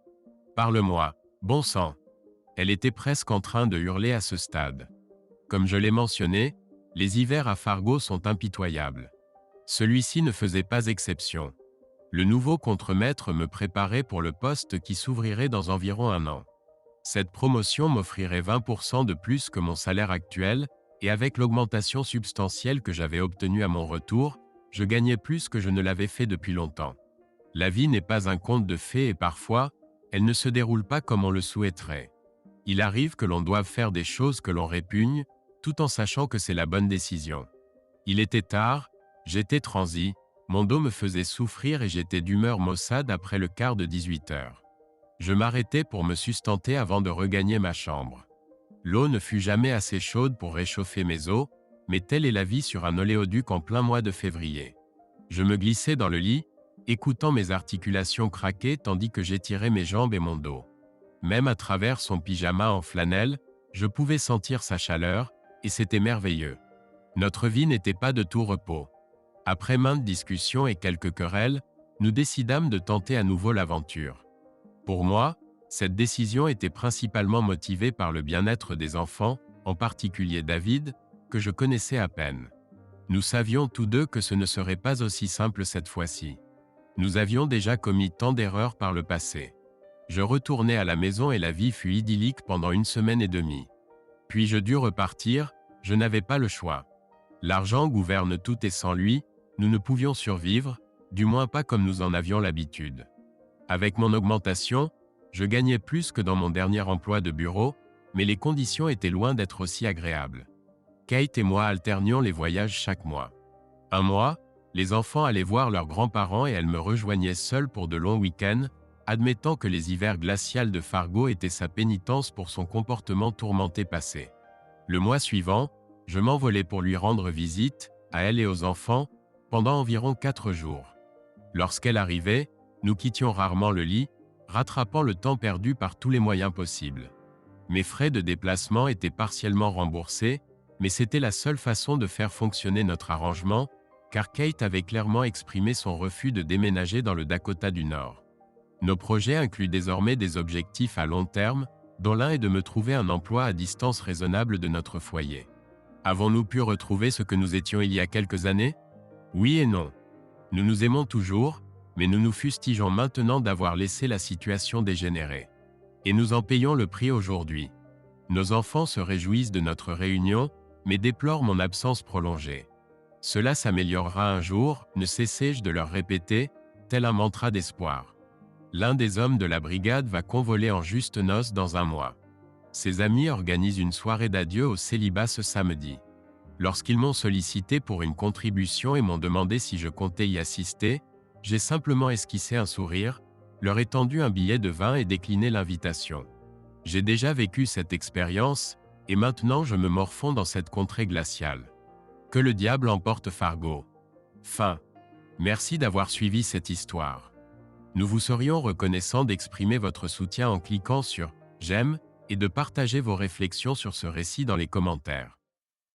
A: Parle-moi, bon sang. » Elle était presque en train de hurler à ce stade. Comme je l'ai mentionné, les hivers à Fargo sont impitoyables. Celui-ci ne faisait pas exception. Le nouveau contremaître me préparait pour le poste qui s'ouvrirait dans environ un an. Cette promotion m'offrirait 20% de plus que mon salaire actuel, et avec l'augmentation substantielle que j'avais obtenue à mon retour, je gagnais plus que je ne l'avais fait depuis longtemps. La vie n'est pas un conte de fées et parfois, elle ne se déroule pas comme on le souhaiterait. Il arrive que l'on doive faire des choses que l'on répugne, tout en sachant que c'est la bonne décision. Il était tard, j'étais transi, mon dos me faisait souffrir et j'étais d'humeur maussade après le quart de 18 heures. Je m'arrêtai pour me sustenter avant de regagner ma chambre. L'eau ne fut jamais assez chaude pour réchauffer mes os, mais telle est la vie sur un oléoduc en plein mois de février. Je me glissai dans le lit, écoutant mes articulations craquer tandis que j'étirais mes jambes et mon dos. Même à travers son pyjama en flanelle, je pouvais sentir sa chaleur, et c'était merveilleux. Notre vie n'était pas de tout repos. Après maintes discussions et quelques querelles, nous décidâmes de tenter à nouveau l'aventure. Pour moi, cette décision était principalement motivée par le bien-être des enfants, en particulier David, que je connaissais à peine. Nous savions tous deux que ce ne serait pas aussi simple cette fois-ci. Nous avions déjà commis tant d'erreurs par le passé. Je retournai à la maison et la vie fut idyllique pendant 1 semaine et demie. Puis je dus repartir, je n'avais pas le choix. L'argent gouverne tout et sans lui, nous ne pouvions survivre, du moins pas comme nous en avions l'habitude. Avec mon augmentation, je gagnais plus que dans mon dernier emploi de bureau, mais les conditions étaient loin d'être aussi agréables. Kate et moi alternions les voyages chaque mois. Un mois, les enfants allaient voir leurs grands-parents et elle me rejoignait seule pour de longs week-ends, admettant que les hivers glacials de Fargo étaient sa pénitence pour son comportement tourmenté passé. Le mois suivant, je m'envolais pour lui rendre visite, à elle et aux enfants, pendant environ 4 jours. Lorsqu'elle arrivait, nous quittions rarement le lit, rattrapant le temps perdu par tous les moyens possibles. Mes frais de déplacement étaient partiellement remboursés, mais c'était la seule façon de faire fonctionner notre arrangement, car Kate avait clairement exprimé son refus de déménager dans le Dakota du Nord. Nos projets incluent désormais des objectifs à long terme, dont l'un est de me trouver un emploi à distance raisonnable de notre foyer. Avons-nous pu retrouver ce que nous étions il y a quelques années? Oui et non. Nous nous aimons toujours, mais nous nous fustigeons maintenant d'avoir laissé la situation dégénérer. Et nous en payons le prix aujourd'hui. Nos enfants se réjouissent de notre réunion, mais déplorent mon absence prolongée. Cela s'améliorera un jour, ne cessai-je de leur répéter, tel un mantra d'espoir. L'un des hommes de la brigade va convoler en juste noces dans un mois. Ses amis organisent une soirée d'adieu au célibat ce samedi. Lorsqu'ils m'ont sollicité pour une contribution et m'ont demandé si je comptais y assister, j'ai simplement esquissé un sourire, leur étendu un billet de vin et décliné l'invitation. J'ai déjà vécu cette expérience, et maintenant je me morfonds dans cette contrée glaciale. Que le diable emporte Fargo. Fin. Merci d'avoir suivi cette histoire. Nous vous serions reconnaissants d'exprimer votre soutien en cliquant sur « J'aime » et de partager vos réflexions sur ce récit dans les commentaires.